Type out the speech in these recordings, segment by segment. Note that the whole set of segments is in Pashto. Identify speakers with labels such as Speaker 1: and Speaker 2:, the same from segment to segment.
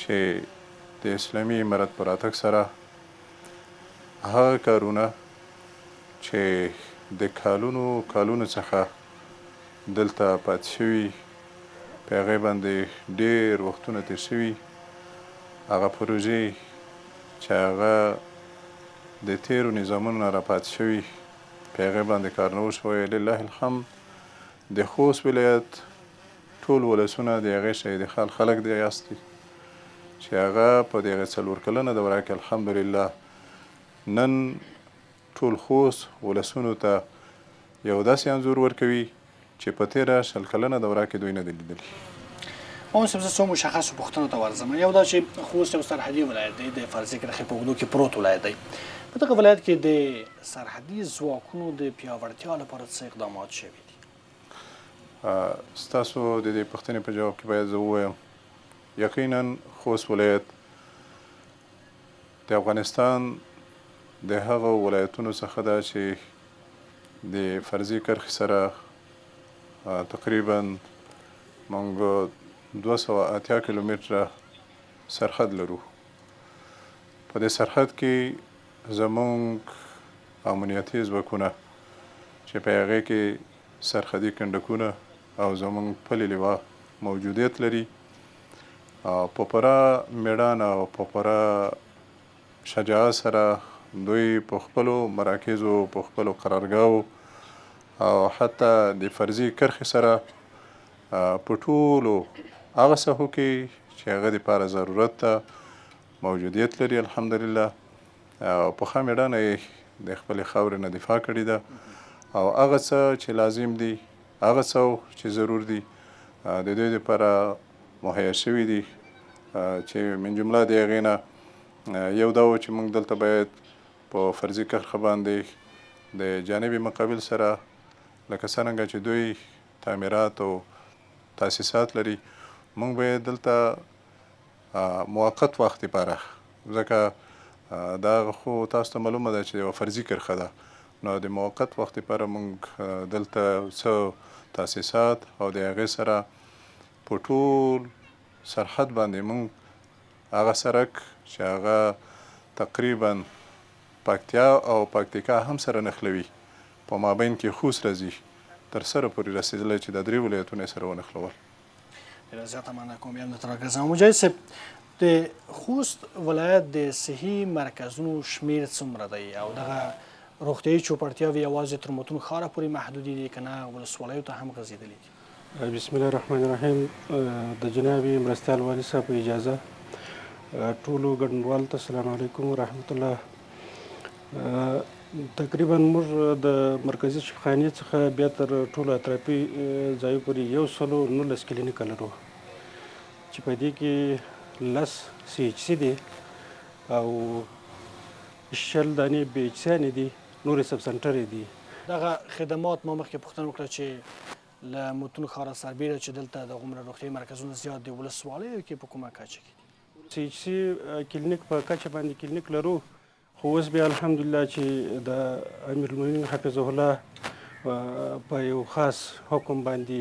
Speaker 1: چې د اسلامي امارت په راتګ سره هغه کارونه چې د کالونو څخه دلته پاتې شوي په هغې باندې ډېر وختونه تېر شوي هغه پروژې چې هغه د تیرو نظامونو نه راپاتې شوي په هغې باندې کار نه وشوی لله الحمد د خوست ولایت ټول ولسونه د هغې شهید خال خلک دی یاستي چې هغه په دغه 4 کلنه دوره کې الحمدلله نن ټول خوست ولسونو ته یو داسې انځور ورکوي چې په تیره 20 کلنه دوره کې دوی نه دي لیدلي.
Speaker 2: اون صاحب زه څو مشخصو پوښتنو ته ورځم. یو دا چې خوست یو سرحدي ولایت دی د فرضي کرښې په اوږدو کې پروت ولایت دی. په دغه ولایت کې د سرحدي ځواکونو د پیاوړتیا لپاره څه اقدامات شوي دي؟
Speaker 1: ستاسو د دې پوښتنې په جواب کې باید زه ووایم یقینا خوست ولایت د افغانستان د هغو ولایتونو څخه ده چې د فرضي کرښې سره تقریبا موږ 280 کیلومتره سرحد لرو. په دې سرحد کې زموږ امنیتي ځواکونه چې په هغې کې سرحدي کنډکونه او زموږ پلي لوا موجودیت لري په پوره میړانه او په پوره شجاعت سره دوی په خپلو مراکزو په خپلو قرارګاهو او حتی د فرضي کرښې سره په ټولو هغه ساحو کې چې هغه دپاره ضرورت ته موجودیت لري الحمدلله او په ښه میړانه یې د خپلې خاورې نه دفاع کړې ده او هغه څه چې لازم دي هغه څه چې ضرور دي د دوی دپاره مهیا شوي دي چې من جمله د هغې نه یو دا و چې موږ دلته باید په فرضي کرښه باندې د جانب مقابل سره لکه څرنګه چې دوی تعمیرات او تاسیسات لري موږ باید دلته موقت وخت لپاره ځکه دا خو تاسو ته معلومه ده چې یوه فرضي کرښه ده نو د موقت وخت لپاره موږ دلته څه تاسیسات او د هغې سره په ټول سرحد باندې موږ هغه سرک چې هغه تقریبا پکتیا او پکتیکا هم سره نښلوي په مابین کې خوست راځي تر سره پورې رسېدلی چې دا 3 ولایتونه یې سره ونښلول.
Speaker 2: ډېره زیاته مننه کوم بیا هم درته راګرځم. مجاهد صاحب د خوست ولایت د صحي مرکزونو شمیر څومره دی او دغه روغتیایي چوپړتیاوې یوازې تر متون ښاره پورې محدودې دي که نه ولسوالیو ته هم غځېدلي دي؟
Speaker 3: بسم الله الرحمن الرحیم. د جناب مرستیال والي صاحب په اجازه ټولو ګډونوالو ته السلام علیکم ورحمت الله. تقریبا موږ د مرکزي شفاخانې څخه بیا تر ټولو اطرافي ځایو پورې 119 کلینیکه لرو چې په دې کې 10 CHC دي او 60 دانې BHC دي نورې سب سنټرې دي.
Speaker 2: دغه خدمات ما مخکې پوښتنه وکړه چې له متون ښاره سربیره چې دلته د غومره روغتیایي مرکزونه زیات دي ولسوالیو کې په کومه کچه کې دي؟
Speaker 3: CHC کلینیک په کچه باندې کلینیک لرو خو اوس بیا الحمدلله چې د امیرالمؤمنین حفظه الله په یو خاص حکم باندې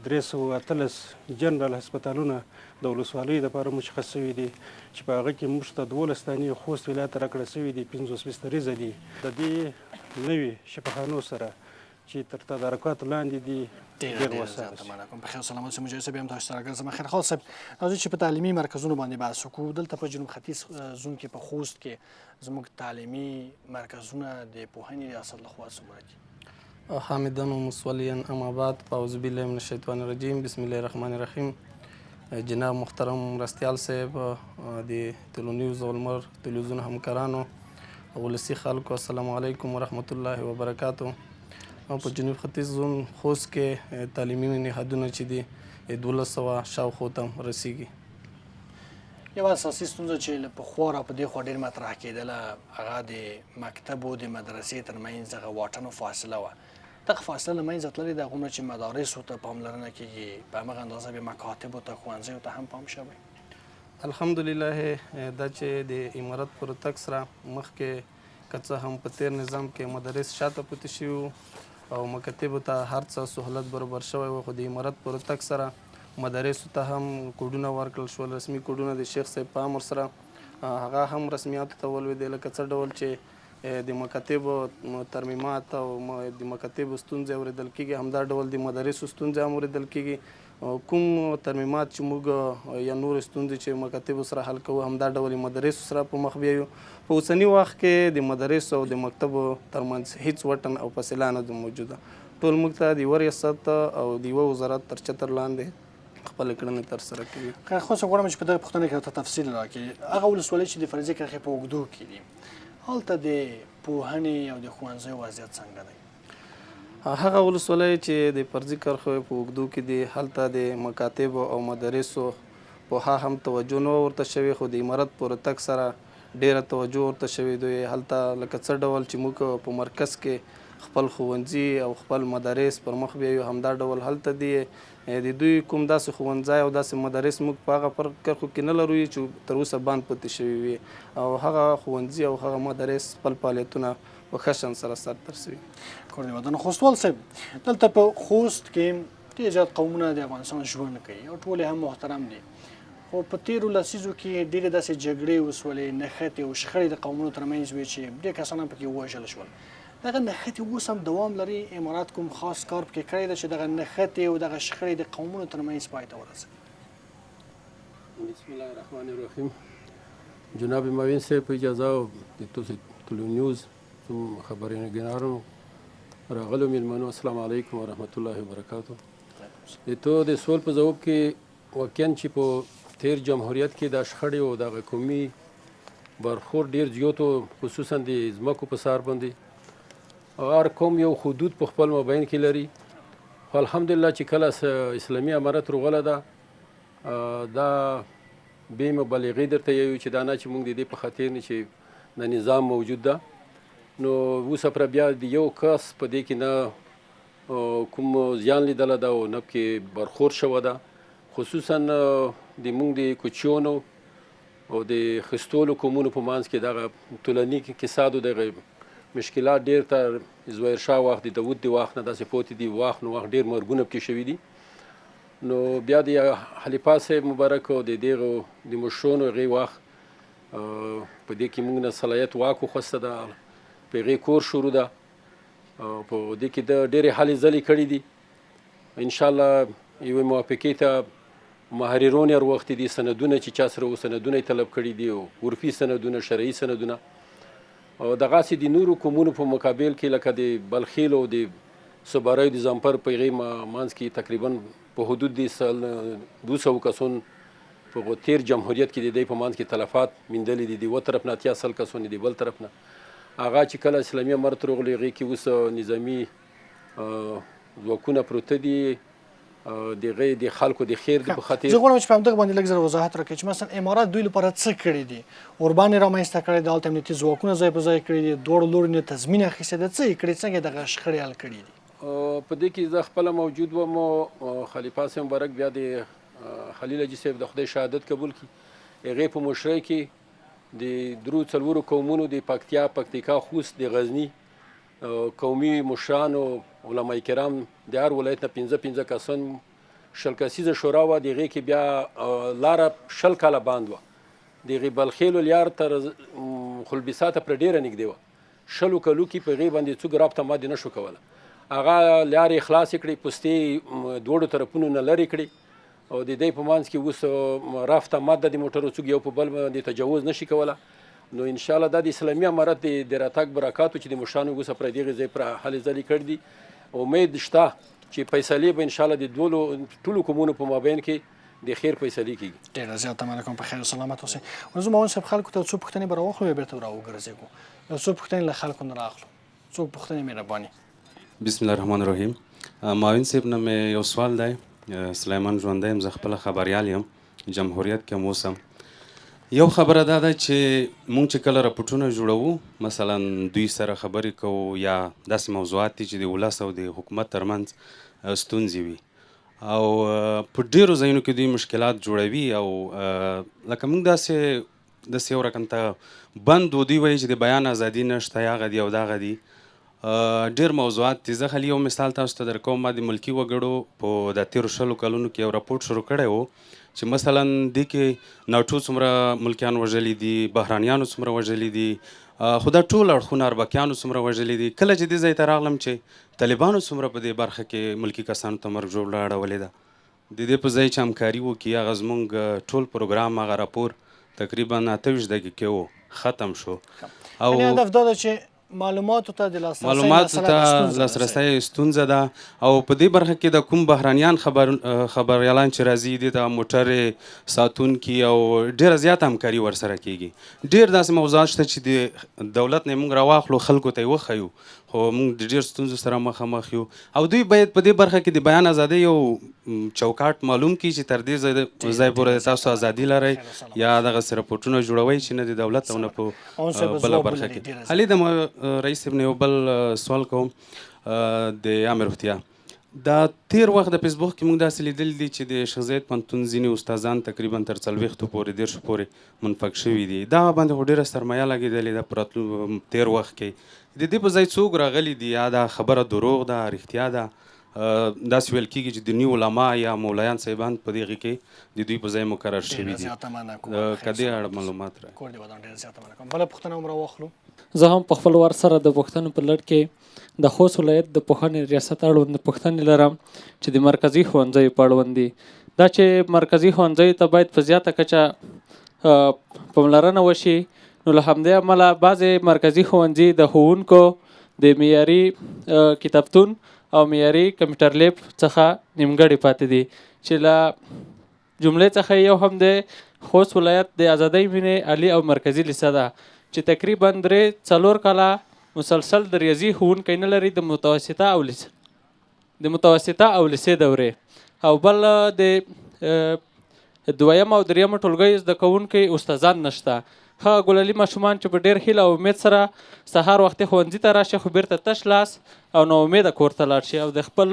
Speaker 3: 318 جنرال هسپتالونه د ولسوالیو دپاره مشخص شوي دي چې په هغه کې موږ ته 12 دانې خوست ولایت ته راکړه شوي دي 50 بستریزه دي د دې نوي شفاخانو سره چې تر تدارکاتو لاندې دي ډېر وسایل
Speaker 2: په خیر سلامت شئ. مجاهد صاحب بیا هم تاسو ته راګرځم. خیرخوا صاحب راځئ چې په تعلیمي مرکزونو باندې بحث وکړو. دلته په جنوب ختیځ زون کې په خوست کې زموږ تعلیمي مرکزونه د پوهنې ریاست لخوا څومره دي؟
Speaker 4: حامدا ومصليا اما بعد فاعوذ بالله من الشیطان الرجیم بسم الله الرحمن الرحیم. جناب محترم مرستیال صاحب د تلونیوز اولمر تلویزیون همکارانو ولسی خلکو السلام علیکم ورحمت الله وبرکاتو. په جنوب ختیځ زون خوست کې تعلیمي نهادونه چې دي 1200 شاوخوا ته رسیږي.
Speaker 2: یوه اساسي ستونزه چې له پخوا را په دې خوا ډېر مطرح کېدله هغه د مکتب او د مدرسې ترمنځ هغه واټن فاصله وه. دغه فاصله له منځه تللې ده غومره چې مدارسو ته پاملرنه کېږي په همغه اندازه بیا مکاتبو ته ښوونځیو ته هم پام شوی؟
Speaker 4: الحمدلله دا چې د امارت پر تګ سره مخکې که څه هم په تیر نظام کې مدارس شاته پاتې شوي او مکاتبو ته هر څه سهولت برابر شوی و خو د امارت پر تګ سره مدارسو ته هم کوډونه ورکړل شول، رسمي کوډونه د شیخ صاحب په امر سره هغه هم رسمیاتو ته ولوېدې، لکه څه ډول چې د مکاتبو ترمیمات او د مکاتبو ستونزې اورېدل کېږي، همدا ډول د مدارسو ستونزې هم اورېدل کېږي. کوم ترمیمات چې موږ یا نور ستونزې چې مکاتبو سره حل کوو همدا ډول مدارسو سره په مخ بیایو. په اوسني وخت کې د مدارسو او د مکتبو ترمنځ هیڅ وټن او فاصله نه ده موجوده. ټول موږ ته د یوه ریاست او د یوه وزارت تر چتر لاندې خپلې کړنې ترسره کوي.
Speaker 2: خو څه غواړم چې په دغه پوښتنه کې راته تفصیل راکړې. هغه ولسوالۍ چې د فرضي کرښې په اوږدو کې دي هلته د پوهنې او د ښوونځیو وضعیت څنګه دی؟
Speaker 4: هغه ولسوالۍ چې د فرضي کرښو په اوږدو کې دي هلته د مکاتبو او مدارسو پوها هم توجه نه ورته شوې، خو د امارت په رتګ سره ډېره توجه ورته شوې دوی. هلته لکه څه ډول چې موږ په مرکز کې خپل ښوونځي او خپل مدارس پر مخ بیایو همدا ډول هلته دي د دوی کوم داسې ښوونځی او داسې مدارس موږ په هغه کرښو کې نه لرو چې تر اوسه بند پاتې شوي وي، او هغه ښوونځي او هغه مدارس خپل فعالیتونه په ښه شان سره سرته رسوي.
Speaker 2: کور دې ودان. خوستوال صاحب دلته په خوست کې ډېر زیات قومونه د افغانستان ژوند کوي او ټول هم محترم دي، خو په تېرو لسیزو کې ډېرې داسې جګړې وسولې، نښتې او شخړې د قومونو ترمنځ وې چې ډېر کسان هم پکې ووژل شول. دغه نښتې اوس هم دوام لري؟ امارات کوم خاص کار پکې کړی ده چې دغه نښتې او دغه شخړې د قومونو ترمنځ پای ته ورسوي؟
Speaker 5: بسم الله الرحمن الرحیم. جناب معین صاحب په اجازه او د تلو نیوز خبرنګارانو راغلو میلمنو السلام علیکم ورحمت الله وبرکاتو. د سوال په ځواب کې واقعا چې په تیر جمهوریت کې د شخړې او دغه قومي برخورد ډېر زیات و، خصوصا د ځمکو په سر باندې هر قوم یو حدود په خپل مابین کې لري. خو الحمدلله چې کله اسلامي امارت راغله ده دا بې مبالغې درته یو چې دا نه چې موږ د دې په خاطر نه چې د نظام موجود ده، نو اوسه پر بیا د یو کس په دې کې نه کوم زیان لیدله ده او نه پکې برخورد شوه ده، خصوصا د موږ د کوچیانو او د خستولو قومونو په منځ کې دغه ټولنیز اقتصاد او دغه مشکلات ډېر تر زویر شاه وخت د داود د وخت نه داسې پاتې دي، وخت نو وخت ډېر مرګونه پکې شوي دي. نو بیا د خلیفه صاحب مبارک او د دغو د مشرانو هغې وخت په دې کې موږ نه صلاحیت واک وخوسته ده، په هغې کور شروع ده، په دې کې د ډېرې هلې ځلې کړي دي. انشاءالله یوې موافقې ته محررون یې راوختي دي، سندونه چې چا سره و سندونه یې طلب کړي دي، او عرفي سندونه، شرعي سندونه، او دغسې د نورو قومونو په مقابل کې لکه د بلخیل او د صوباریو د زمپر په هغې منځ کې تقریبا په حدود د 200 کسون په تیر جمهوریت کې د دې په منځ کې تلفات میندلې دي، د یوه طرف نه 80 کسون د بل طرف نه. هغه چې کله اسلامي امارت راغلی هغې کې اوس نظامي ځواکونه پروته دي د هغې د خلکو د خیر د په خاطر.
Speaker 2: زه غواړم چې په همدغه باندې لږ زر وضاحت راکړئ چې مثلا امارات دوی لپاره څه کړي دي؟ اوربان یې رامنځته کړی دی، هلته امنیتي ځواکونه ځای په ځای کړي دي، دواړو لورو نه تضمین اخیستی ده، څه یې کړي؟ څنګه دغه شخړې حل کړي دي؟
Speaker 5: په دې کې زه خپله موجود وم او خلیفه صاحب مبارک بیا د خلیل حاجي صاحب د خدای شهادت قبول کړي، هغې په مشرۍ کې د درو څلورو قومونو د پکتیا، پکتیکا، خوست، د غزني قومي مشرانو، علما کرام د هر ولایت نه 15 کسان 20 کسیزه شورا وه، د هغې کې بیا لاره 20 کاله بند وه، د هغې بلخیلو لیار تر خلبیساته پرې ډېره نږدې وه، 20 کلو کې په هغې باندې څوک رابطه ماتې نه شو کولی. هغه لارې خلاصې کړې، پوستې دواړو طرفونو نه لرې کړې، او د دې په منځ کې اوس رافته ماده د موټرو څوک یو په بل باندې تجاوز نشي کولی. نو انشاءالله دا د اسلامي امارت د راتګ برکاتو چې د مشرانو اوسه پر دغې ځای پر هلې ځلې کړي دي، امید شته چې فیصلې به انشاءالله د ټولو قومونو په مابین کې د خیر فیصلې کېږي.
Speaker 2: ډېره زیاته مننه کوم، په خیر او سلامت اوسئ. زه معاون صاحب خلکو ته څو پوښتنې به راواخلو بیا بېرته راوګرځېږو، یو څو پوښتنې له خلکو نه رااخلو. څو پوښتنې مهرباني.
Speaker 6: بسم الله الرحمن الرحیم. معاون صاحب نه مې یو سوال دی. سلیمان ژوندی یم، زه خپله خبریال یم، جمهوریت کې هم اوسم. یو خبره دا ده چې مونږ چې کله راپورټونه جوړوو، مثلا دوی سره خبرې کوو یا داسې موضوعات دي چې د ولس او د حکومت ترمنځ ستونزې وي، او په ډېرو ځایونو کې دوی مشکلات جوړوي، او لکه مونږ داسې یو رقم ته بند و، دوی وایي چې د بیان ازادي نشته، هغه دي او دغه دي، ډېر موضوعات دي. زه خالي یو مثال تاسو ته درکوم. ما د ملکي وګړو په د تېرو 20 کلونو کې یو راپورټ شروع کړی و چې مثلا دې کې ناټو څومره ملکیان وژلي دي، بهرانیانو څومره وژلي دي، خو دا ټول اړخونه اربکیانو څومره وژلي دي. کله چې دې ځای ته راغلم چې طالبانو څومره په دې برخه کې ملکي کسانو ته مرګ ژوبله اړولې ده، د دې په ځای چې همکاري وکړي، هغه زموږ ټول پروګرام، هغه راپور تقریبا 28 دقیقې و، ختم شو. او
Speaker 2: یعنې هدف دا ده چې معلوماتو ته د
Speaker 6: لاسرسی ستونزه ده. او په دې برخه کې د کوم بهرانیان خبریالان چې راځي دې ته موټر ساتونکي او ډېره زیاته همکاري ورسره کیږي. ډېر داسې موضوعات شته چې د دولت نه موږ راواخلو، خلکو ته یې وښیو، خو موږ د ډېر ستونزو سره مخامخ یو. او دوی باید په دې برخه کې د بیان ازادۍ یو چوکاټ معلوم کړي چې تر دې ځای پورې تاسو ازادي لرئ، یا دغسې رپورټونه جوړوئ چې نه د دولت او نه په بله برخه کې. علي د رئیس صاحب نه یو بل سوال کوم د عامه روغتیا. دا تیر وخت د فیسبوک کې موږ داسې لیدلی دي چې د شیخ زاید پوهنتون ځینې استادان تقریبا تر 40 پورې 10 پورې منفق شوي دي. دغه باندې خو ډېره سرمایه لګېدلې ده په راتلو تیر وخت کې. د دې په ځای څوک راغلي دي، یا دا خبره دروغ ده، رښتیا ده؟ داسې ویل کېږي چې دیني علما یا مولایان صاحبان په دغې کې د دوی په ځای مقرر شوي دي. که دې اړه معلومات راکړئ.
Speaker 2: بله پوښتنه هم راواخلو.
Speaker 7: زه هم په خپل ور سره د پوښتنو په لړ کې د خوست ولایت د پوهنې ریاست اړوند پوښتنې لرم چې د مرکزي ښوونځیو په اړوند دي. دا چې مرکزي ښوونځیو ته باید په زیاته کچه پاملرنه وشي، نو له همدې امله بعضې مرکزي ښوونځي د ښوونکو د معیاري کتابتون او معیاري کمپیوټر لیب څخه نیمګړې پاتې دي، چې له جملې څخه یو هم د خوست ولایت د ازادۍ مینې عالي او مرکزي لیسه ده، چې تقریبا 3-4 کاله مسلسل د ریاضي ښوونکی نه لري د متوسطه او لیسې دورې. او بل د دویم او دریم ټولګیو زده کوونکي استادان نشته. هغه ګلالي ماشومان چې په ډېر هیله او امید سره سهار وختي ښوونځي ته راشي، خو بیرته تش لاس او نا امیده کور ته لاړ شي، او د خپل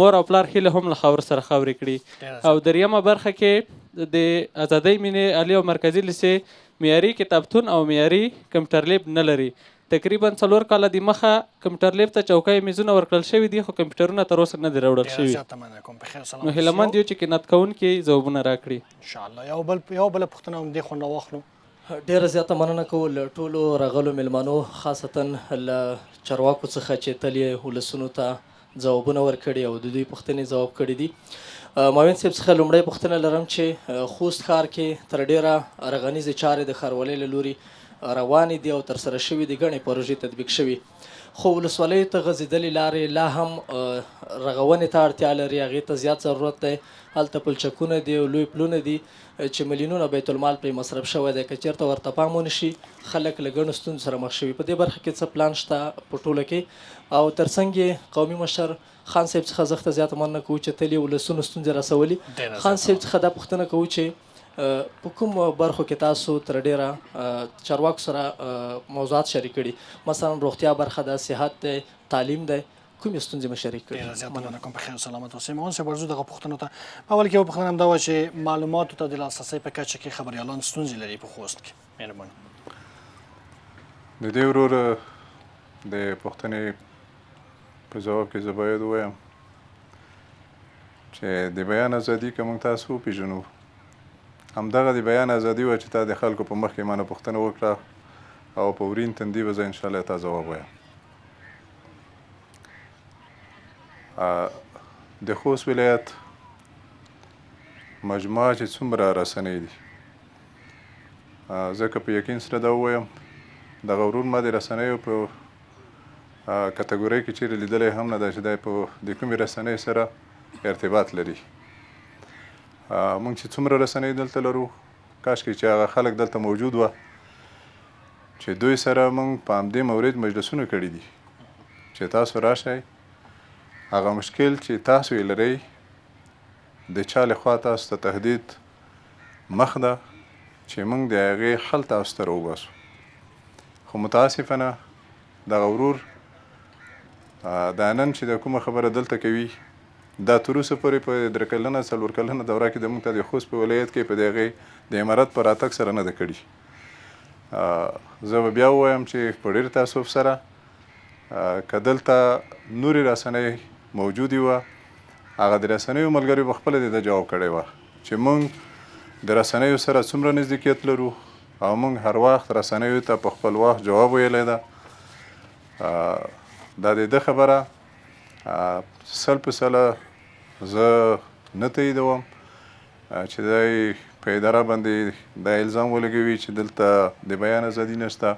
Speaker 7: مور او پلار هیله هم له خاورو سره خاورې کړي. او دریمه برخه کې د ازادۍ مینې عالي او مرکزي لیسې معیاري کتابتون او معیاري کمپیوټر لیب نه لري. تقریبا 4 کاله د مخه کمپیوټر لیب ته چوکۍ میزونه ورکړل شوي دي، خو کمپیوټرونه تر اوسه نه دي راوړل شوي. نو هیلهمند یو چې قناعت کوونکي ځوابونه راکړي
Speaker 2: انشاءالله. یو بله پوښتنه هم دې خونډه واخلو.
Speaker 8: ډیره زیاته مننه کوو له ټولو راغلو میلمنو، خاصتا له چارواکو څخه چې تل یې ولسونو ته ځوابونه ورکړي او د دوی پوښتنې ځواب کړي دي. معاون صاحب څخه لومړی پوښتنه لرم چې خوست ښار کې تر ډیره رغنیزې چارې د ښاروالۍ له لوري روانې دي او ترسره شوي دي، ګڼې پروژې تطبیق شوي، خو ولسوالیو ته غځېدلې لارې لا هم رغونې ته اړتیا لري، هغې ته زیات ضرورت دی. هلته پلچکونه دي او لوی پلونه دي چې میلیونونه بیت المال پرې مصرف شوی دی، که چېرته ورته پام ونه شي خلک له ګڼو ستونزو سره مخ شوي. په دې برخه کې څه پلان شته په ټوله کې؟ او تر څنګ یې قومي مشر خان صاحب څخه زه ښه زیاته مننه کوو چې تل یې ولسونو ستونزې رسولي. خان صاحب څخه دا پوښتنه کوو چې په کوم برخو کې تاسو تر ډیره چارواکو سره موضوعات شریک کړي، مثلا روغتیا برخه ده، صحت دی، تعلیم دی، کومې ستونزې مو شریک کړي؟
Speaker 2: ډېره زیاته مننه کوم. په خیر او سلامت اوسئ. مهون صاحب ورځو دغه پوښتنو ته اول کې یو پوښتنه هم دا وه چې معلوماتو ته د لاسرسۍ په کچه کې خبریالان ستونزې لري په خوست کې. مهرباني.
Speaker 1: د دې ورور د پوښتنې په ځواب کې زه باید ووایم چې د بیان ازادي که موږ تاسو وپېژنو، همدغه د بیان ازادي وه چې تا د خلکو په مخ کې ما نه پوښتنه وکړه او په ورین تندي به زه انشاءالله تا ځواب وایم. د خوست ولایت مجموعه چې څومره رسنۍ دي، زه که په یقین سره دا ووایم دغه ورور ما د رسنیو په کټګورۍ کې چیرې لیدلی هم نه ده چې دی په د کومې رسنۍ سره ارتباط لري. موږ چې څومره رسنۍ دلته لرو، کاشکې چې هغه خلک دلته موجود وه چې دوی سره موږ په همدې مورد مجلسونه کړي دي چې تاسو راشئ، هغه مشکل چې تاسو یې لرئ د چا لخوا تاسو ته تهدید مخ ده چې موږ د هغې حل تاسو ته راوباسو. خو متاسفانه دغه ورور دا نن چې د کومه خبره دلته کوي، دا تر اوسه پورې په 3 کلنه 4 کلنه دوره کې د موږ ته د خوست په ولایت کې په د هغې د امارت په راتګ سره نه ده کړي. زه به بیا ووایم چې په ډېر تاسف سره که دلته نورې رسنۍ موجودې وه هغه د رسنیو ملګرو په خپله د ده جواب کړی وه چې موږ د رسنیو سره څومره نزدېکیت لرو او موږ هر وخت رسنیو ته په خپل وخت جواب ویلی ده. دا د ده خبره 100% زه نه تاییدوم چې دی په اداره باندې دا الزام ولګوي چې دلته د بیان ازادي نشته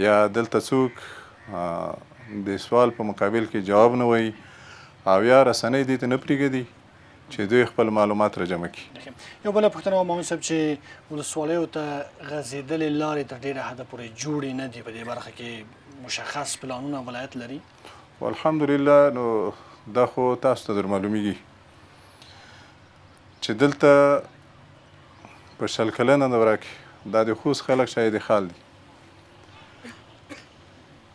Speaker 1: یا دلته څوک د سوال په مقابل کې جواب نه وایي او یا رسنۍ دې ته نه پرېږدي چې دوی خپل معلومات را جمع کړي.
Speaker 2: یو بله پوښتنه وه مامون صاحب چې ولسوالیو ته غځېدلې لارې تر ډېره حده پورې جوړې نه دي په دې برخه کې مشخص پلانونه ولایت لري؟
Speaker 1: الحمدلله نو دا خو تاسو ته در معلومیږي چې دلته په 100 کلنه دوره کې دا د خوست خلک شاید خال دي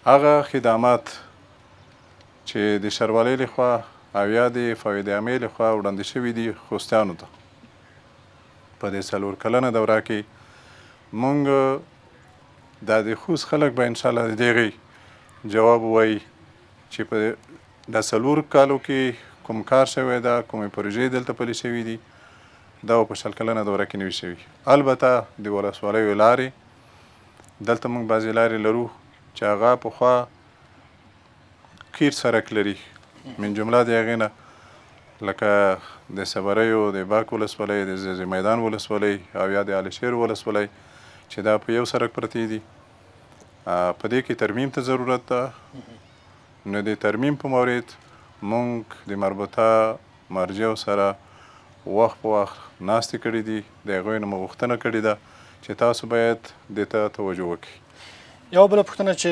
Speaker 1: هغه خدمات چې د ښاروالۍ لخوا او یا د فواید عامې لخوا وړاندې شوي دي خوستیانو ته په دې 4 کلنه دوره کې موږ دا د خوست خلک به انشاءالله د دغې جواب ووایي چې په دا 4 کالو کې کوم کار شوی ده کومې پروژې دلته پلي شوي دي دا په 100 کلنه دوره کې نه وي شوي. البته د ولسوالیو لارې دلته موږ بعضې لارې لرو چې هغه پخوا قیر سرک لري من جمله د هغې نه لکه د صبریو د باک ولسوالۍ د زیزی میدان ولسوالۍ او یا د علشیر ولسوالۍ چې دا په یو سرک پرتې دي په دې کې ترمیم ته ضرورت ده. نو د ترمیم په مورد موږ د مربوطه مرجعو سره وخت په وخت ناستې کړي دي د هغوی نه مو غوښتنه کړې ده چې تاسو باید دې ته توجه وکړئ.
Speaker 2: یو بله پوښتنه چې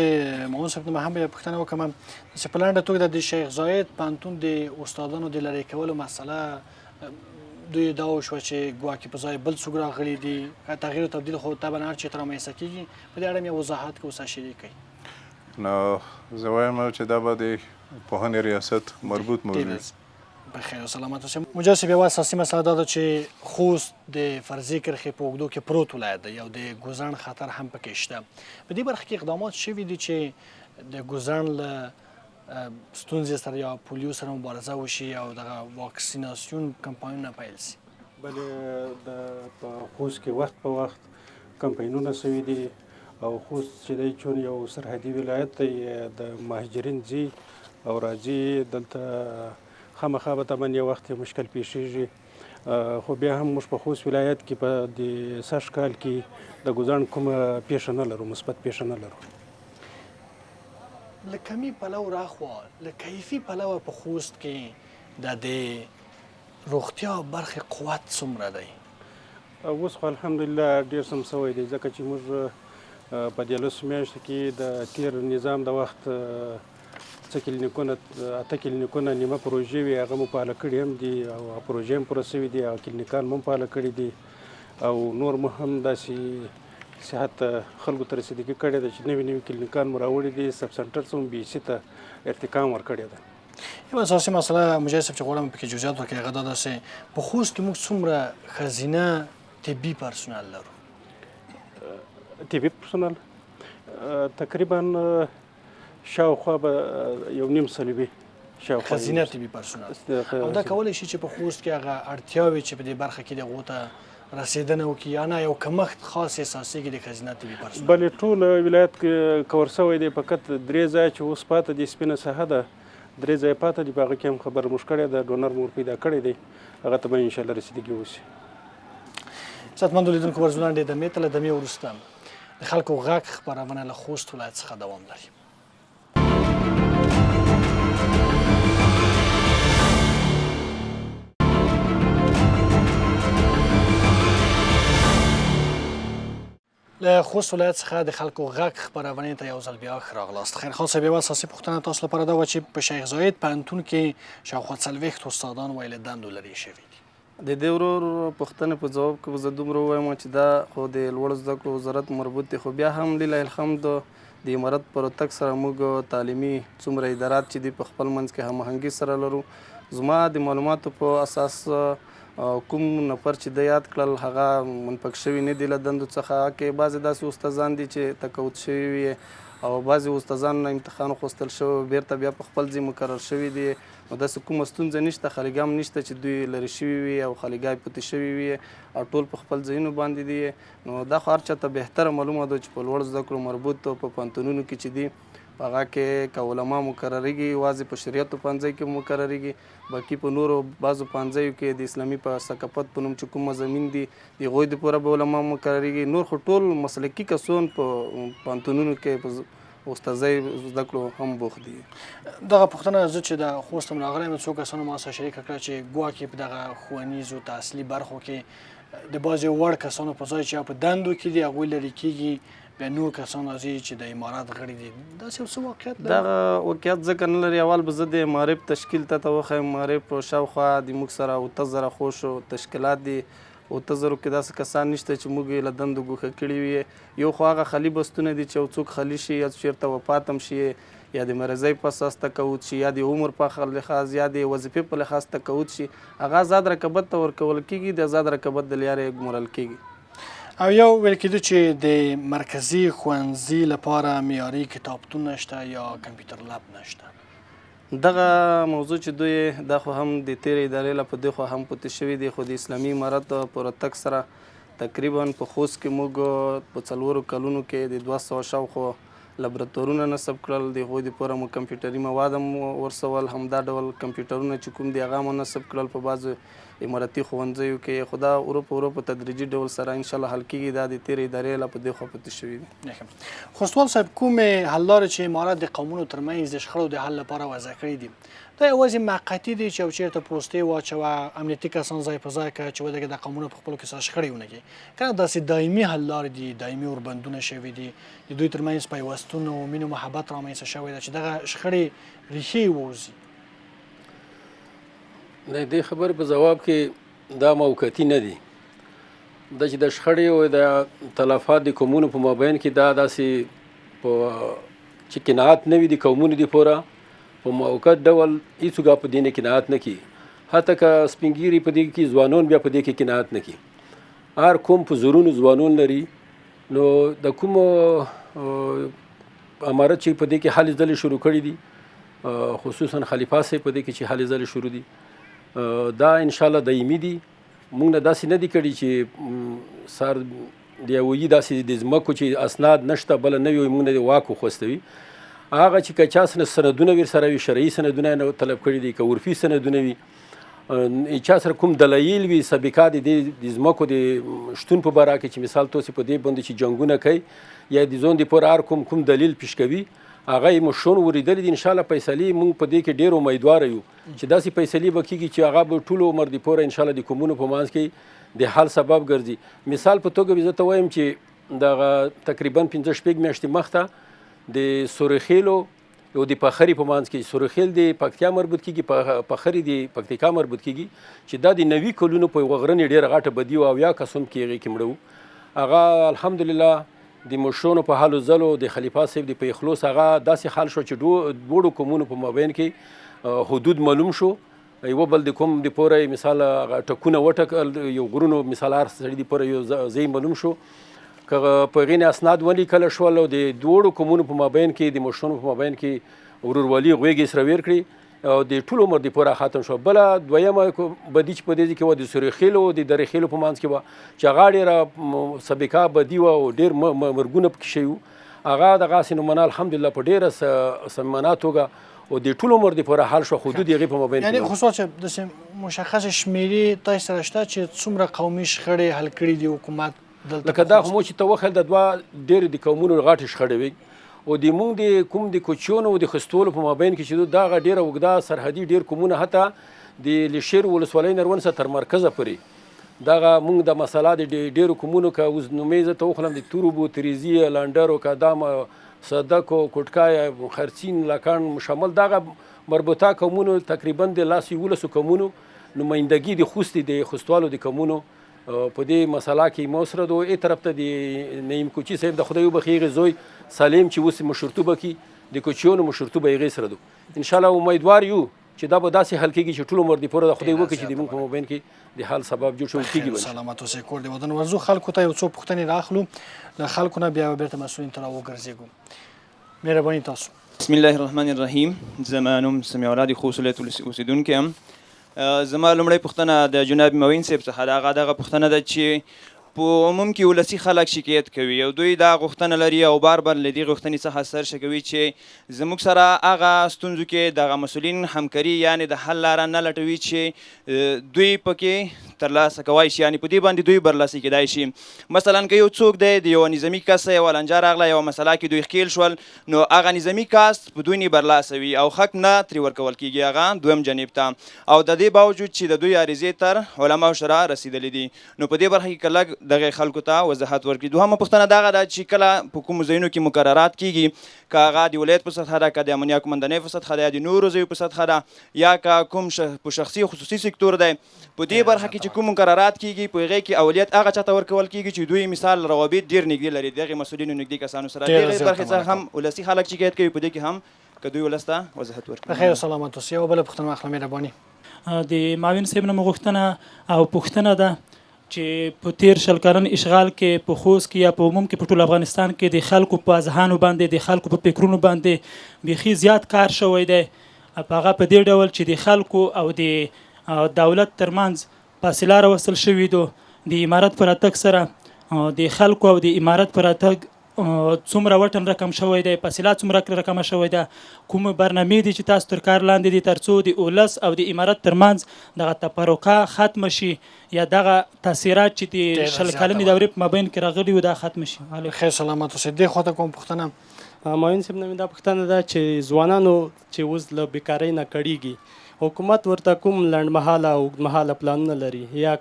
Speaker 2: مامون صاحب نه هم بیا پوښتنه وکړم چې په لنډه توګه د شیخ زاید پوهنتون د استادانو د لرې کولو مسله دوی دا وشوه چې ګواکې په ځای بل څوک راغلي دي تغییر او تبدیل خو طبعا هر چېرته رامنځته کېږي په دې اړه مې وضاحت که اوسه شریک کړئ.
Speaker 1: نو زه وایم چې دا به د پوهنې ریاست مربوط موضوع
Speaker 2: بخیر او سلامت اوسئ. مجاز صاحب یوه اساسي مسله دا ده چې خوست د فرضي کرښې په اوږدو کې پروت ولایت دی او د ګوزڼ خطر هم پکې شته. په دې برخه کې اقدامات شوي دي چې د ګوزڼ له ستونزې سره یا پولیو سره مبارزه وشي او دغه واکسیناسیون کمپاینونه پیل شي؟
Speaker 3: بله په خوست کې وخت په وخت کمپاینونه شوي دي او خوست چې دی چون یو سرحدي ولایت دی د مهاجرین ځي او راځي دلته خامخا به طبعا یو وخت مشکل پیښیږي خو بیا هم موږ په خوست ولایت کې په د سږ کال کې د ګوزڼ کومه پیښه نه لرو مثبت پیښه نه لرو.
Speaker 2: له کمي پلو راخوا له کیفي پلوه په خوست کې د روغتیا برخې قوت څومره دی؟
Speaker 3: اوس خو الحمدلله ډېر سم سوی دی ځکه چې موږ په دې لسو میاشتو کې د تیر نظام د وخت 8 کلینیکونه نیمه پروژې وي هغه مو فعاله کړي هم دي او پروژې هم پوره شوي دي او کلینیکان مو هم فعاله کړي دي او نور مو هم داسې صحت خلکو ته رسیدګي کړې ده چې نوي کلینیکان مو راوړي دي سب سنټر څه بي سي ته ارتقام ورکړې ده.
Speaker 2: یو اساسي مسله مجاهد صاحب چې غواړم پکې جزئیات ورکړي هغه دا ده چې په خوست کې موږ څومره ښځینه طبي پرسونل لرو؟
Speaker 3: طبي پرسونل تقریبا شاوخوا به 1.5 سلوي شاوخوا
Speaker 2: ښځینه طبي پرسونل او دا کولی شي چې په خوست کې هغه اړتیاوې چې په دې برخه کې د هغو ته رسیدنه وکړي یا نه یو کمښت خاص احساسېږي د ښځینه طبي پرسونل؟
Speaker 3: بلې ټول ولایت کې کور شوی دی فقط 3 ځایه چې اوس پاته دي سپینه ساحه ده 3 ځایه پاته دي په هغه کې هم خبره موږ کړې ده ډونر مو پیدا کړی دی هغه ته به انشاءالله رسیدګي وشي.
Speaker 2: عزتمندو لیدونکو ورزو لنډې دمې ته له دمې وروسته د خلکو غږ خپرونه له خوست ولایت څخه دوام لري. له خوست ولایت څخه د خلکو غږ خپرونې ته یو ځل بیا ښه راغلاست. خیرخان صاحب یوه اساسي پوښتنه تاسو لپاره دا وه چې په شیخ زاید پوهنتون کې شاوخوا 40 استادان ویلې دندو لرې شوي دي.
Speaker 4: د دې ورور پوښتنې په ځواب کې به زه دومره ووایم چې دا خو د لوړو زده کړو وزارت مربوط دی خو بیا هم لله الحمد د امارت په راتګ سره موږ تعلیمي څومره ادارات چې دي په خپل منځ کې هماهنګي سره لرو. زما د معلوماتو په اساس کوم نفر چې د یاد کړل هغه منفک شوي نه دي له دندو څخه کې بعضې داسې استادان دي چې تقاعد شوي وي او بعضې استادانو نه امتحان وخوستل شوی بیرته بیا په خپل ځای مقرر شوي دي نو داسې کومه ستونزه نشته خالیګاه هم نشته چې دوی لرې شوي وي او خالیګاه پوتې شوي وي او ټول په خپل ځایونو باندې دي نو دا خو هر چاته بهتره معلومه ده چې په لوړ زده کړو مربوط په پوهنتونونو کې چې دي په هغه کې که علما مقرریږي یوازې په شریعتو پوهنځي کې مقرریږي باقي په نورو بعضو پوهنځیو کې د اسلامي په ثقافت په نوم چې کوم مضامین دي د هغوی دپاره به علما مقرریږي نور خو ټول مسلکي کسان په پوهنتونونو کې په استادۍ زده کړو هم بوخت دي
Speaker 2: دغه پوښتنه زه چې د خوست هم راغلی یم څو کسانو ما سره شریکه کړه چې ګواکې په دغه ښوونیزو تحصیلي برخو کې د بعضې وړ کسانو په ځای چې په دندو کې دي هغوی لرې کېږي بیا نور کسان راځي چې د امارات غړي دي داسې یو څه واقعیت لري
Speaker 4: دغه واقعیت ځکه نه لري اول به زه د معارف تشکیل ته وښیم معارف شاوخوا د موږ سره 7000 خوشو تشکیلات دي 7000 کې داسې کسان نشته چې موږ یې له دندو ګوښه کړي وي یو خو هغه خالي بستونه دي چې یو څوک خالي شي یا چېرته وفات هم شي یا د مرضۍ په اساس تقاعد شي یا د عمر په لحاظ یا د وظیفې په لحاظ تقاعد شي هغه آزاد رقابت ته ورکول کېږي د آزاد رقابت د لارې ګمارل کېږي
Speaker 2: او یو ویل کېدو چې د مرکزي ښوونځي لپاره معیاري کتابتون نشته یا کمپیوټر لب نشته
Speaker 4: دغه موضوع چې دوی دا خو هم د تېرې ادارې له په دې خوا هم پوتې شوي دي خو د اسلامي امارت په راتګ سره تقریبا په خوست کې موږ په 4 کلونو کې د 200 شاوخوا لابراتورونه نصب کړل د هغوی دپاره مو کمپیوټري مواد هم ورسول همدا ډول کمپیوټرونه چې کوم دي هغه مو نصب کړل په بعضو اماراتي ښوونځیو کې خو دا ورو په تدریجي ډول سره انشاءالله حل کېږي دا د تېرې ادارې له په دې خوا پوتې شوي
Speaker 2: دي خوستوال صاحب کومې حل لارې چې امارات د قومونو ترمنځ د شخړو د حل لپاره وضع کړي دي دا یوازې موقتي دي چې یو چېرته پوستې واچوه امنیتي کسان ځای په ځای کړه چې ودرېږي د قومونو په خپلو کې سره شخړې ونه کړي که نه داسې دایمي حل لارې دي دایمي اوربندونه شوي دي د دوی ترمنځ پیوستون او مینې و محبت رامنځته شوی ده چې دغه شخړې ریښې ووځي
Speaker 5: د دې خبرې په جواب کې دا موقتي نه دي دا چې د شخړې او د تلفات د قومونو په مابین کې دا داسې په چې قناعت نه وي د قومونو دپاره په موقت ډول هېڅوک په دې نه قناعت نه کوي حتی که سپین ږیري په دې کې ځوانان بیا په دې کې قناعت نه کوي هر قوم په زرونو ځوانان لري نو د کوم امارت چې په دې کې هلې ځلې شروع کړي دي خصوصا خلیفه صاحب په دې کې چې هلې ځلې شروع دي دا انشاءالله دایمي دي موږ نه داسې نه دي کړي چې سر د یوې داسې د ځمکو چې اسناد نشته بله نه وي موږ نه د واک وخوستوي هغه چې که چا سندونه ورسره وي شرعي سندونه یې طلب کړي دي که عرفي سندونه وي چا سره کوم دلایل وي سابقه د ځمکو د شتون په باره کې چې مثال توسې په دې باندې چې جنګونه کوي یا د ځون دپاره هر کوم دلیل پیش کوي هغه یې مشون ورېدلي دي انشاءالله فیصلې موږ په دې کې ډېر امیدواره یو چې داسې فیصلې به کېږي چې هغه به ټول عمر دپاره انشاءالله د قومونو په منځ کې د حل سبب ګرځي مثال په توګه زه ته وایم چې دغه تقریبا 15-16 میاشتې مخته د سورخیلو یو د پخري په منځ کې سورخیل د پکتیا مربوط کېږي پخري د پکتیکا مربوط کېږي چې دا د 90 کلونو په یوه غرنې ډېره غټه بدي وه او یا کسان کې هغې کې مړه هغه الحمدلله د مشرانو په هلو ځلو د خلیفه صاحب د په اخلاص هغه داسې حال شو چې دواړو قومونو په مابین کې حدود معلوم شو یو بل د کوم دپاره مثال ټکونه وټکل یو غرونو مثال هر سړي دپاره یو ځای معلوم شو که په هغې نه اسناد ولیکله شول او د دواړو قومونو په مابین کې د مشرانو په مابین کې ورورولي غوږې سره ویر کړي او د ټول عمر دپاره ختم شو بله دویمه بدي چې په دې کې وه د سورخیلو د درخیلو په منځ کې وه چې هغه ډېره سابقه بدي وه او ډېر مرګونه پکې شوي وو هغه دغسې نومونه الحمدلله په ډېره سمانه توګه او د ټول عمر دپاره حل شو حدود یې هغې په مابین کې
Speaker 2: یعنې خصوصا چې داسې مشخص شمېرې تاسې سره شته چې څومره قومي شخړې حل کړي دي حکومت
Speaker 5: لکه دا خو مو چې ته وښیل د دوه ډېرې د قومونو غټې شخړې وي او د موږ د کوم د کوچیانو او د خستولو په مابین کې چې دغه ډېره اوږده سرحدي ډېر قومونه حتی د لشیر ولسوالۍ نرون څخه تر مرکزه پورې دغه موږ د مسله د ډېرو قومونو که اوس نومې زه ته وخلم د توروبو تریزي لنډرو کدام صدکو کوټکای خرچین لکان شامل دغه مربوطه قومونو تقریبا د لاس 11 قومونو نمایندګي د خوستي د خستوالو د قومونو په دې مسله کې مو سره دوه ای طرف ته د نعیم کوچي صاحب د خدای وبخښي زوی سالم چې اوس مشرتوبه کې د کوچیانو مشرتوبه یې سره دو ان شاء الله امیدوار یو چې دا به داسې حل کېږي چې ټول عمر د پوره د خدای وکړي چې د موږ په مابین کې د حل سبب جوړ شوی کېږي
Speaker 2: سلامت اوسئ کور د ودان ورزو خلکو ته یو څو پوښتنې راخلو له خلکو نه بیا بیرته مسؤلین ته راوګرځېږو مهرباني تاسو.
Speaker 9: بسم الله الرحمن الرحیم. زما نوم سمیع الله د خوست ولایت اوسیدونکی یم. زما لومړی پوښتنه د جناب معین صاحب څخه د هغه دغه پوښتنه ده چې په عموم کې ولسي خلک شکایت کوي او دوی دا غوښتنه لري او بار بار له دې غوښتنې څخه سرشه کوي چې زموږ سره هغه ستونزو کې دغه مسؤلین همکاري یعنې د حل لاره نه لټوي چې دوی پکې ترلاسه کوای شي، یعنې په دې باندې دوی برلاسي کیدای شي. مثلا که یو څوک دی د یو نظامي کس یو لنجه راغله یوه مسله کې دوی ښکیل شول، نو هغه نظامي کس په دوی نه برلاسه وي او حق نه ترې ورکول کیږي هغه دویم جانب ته، او د دې باوجود چې د دوی عریضې تر علماو شورا رسیدلې دي. نو په دې برخه کې که لږ دغه خلکو ته وضاحت ورکړي. دوهمه پوښتنه دغه ده چې کله په کومو ځایونو کې مقررات کیږي، که هغه د ولایت په سطحه ده، که د امنیه قومندانۍ په سطحه ده، یا د نورو ځایو په سطحه ده، یا که کوم په شخصي خصوصي سکتور دی، په دې برخه کې چې کوم مقررات کیږي په هغې کې اولیت هغه چاته ورکول کیږي چې دوی مثال روابط ډېر نږدې لري دغې مسؤلینو نږدې کسانو سره. دغې برخې څخه هم ولسي خلک شکایت کوي، په دې کې هم که دوی ولس ته وضاحت ورکړي.
Speaker 2: بخیر او سلامت اوسئ. یوه بله پوښتنه واخله مهرباني.
Speaker 10: د معاون صاحب نه مو غوښتنه او پوښتنه ده چې په تیر شل کلن اشغال کې په خوست کې یا په عموم کې په ټول افغانستان کې د خلکو په اذهانو باندې د خلکو په فکرونو باندې بیخي زیات کار شوی دی. هغه په دې ډول چې د خلکو او د دولت ترمنځ فاصله راوستل شوې ده. د امارت پر راتګ سره د خلکو او د امارت پر راتګ څومره وټن رقم شوی دی، فاصله څومره رقمه شوی ده، کوم برنامې دي چې تاسو تر کار لاندې دي تر څو د ولس او د امارت ترمنځ دغه تفرقه ختمه شي یا دغه تاثیرات چې د شل کلنې دورې په مابین کې راغلي وو دا ختمه شي.
Speaker 2: خیر سلامت اوسئ. دې خواته کوم پوښتنه؟
Speaker 11: معین صاحب نه مې دا پوښتنه ده چې ځوانانو چې اوس له بیکارۍ نه کړیږي، حکومت ورته کوم لنډمهاله او اوږدمهاله پلانونه لري یا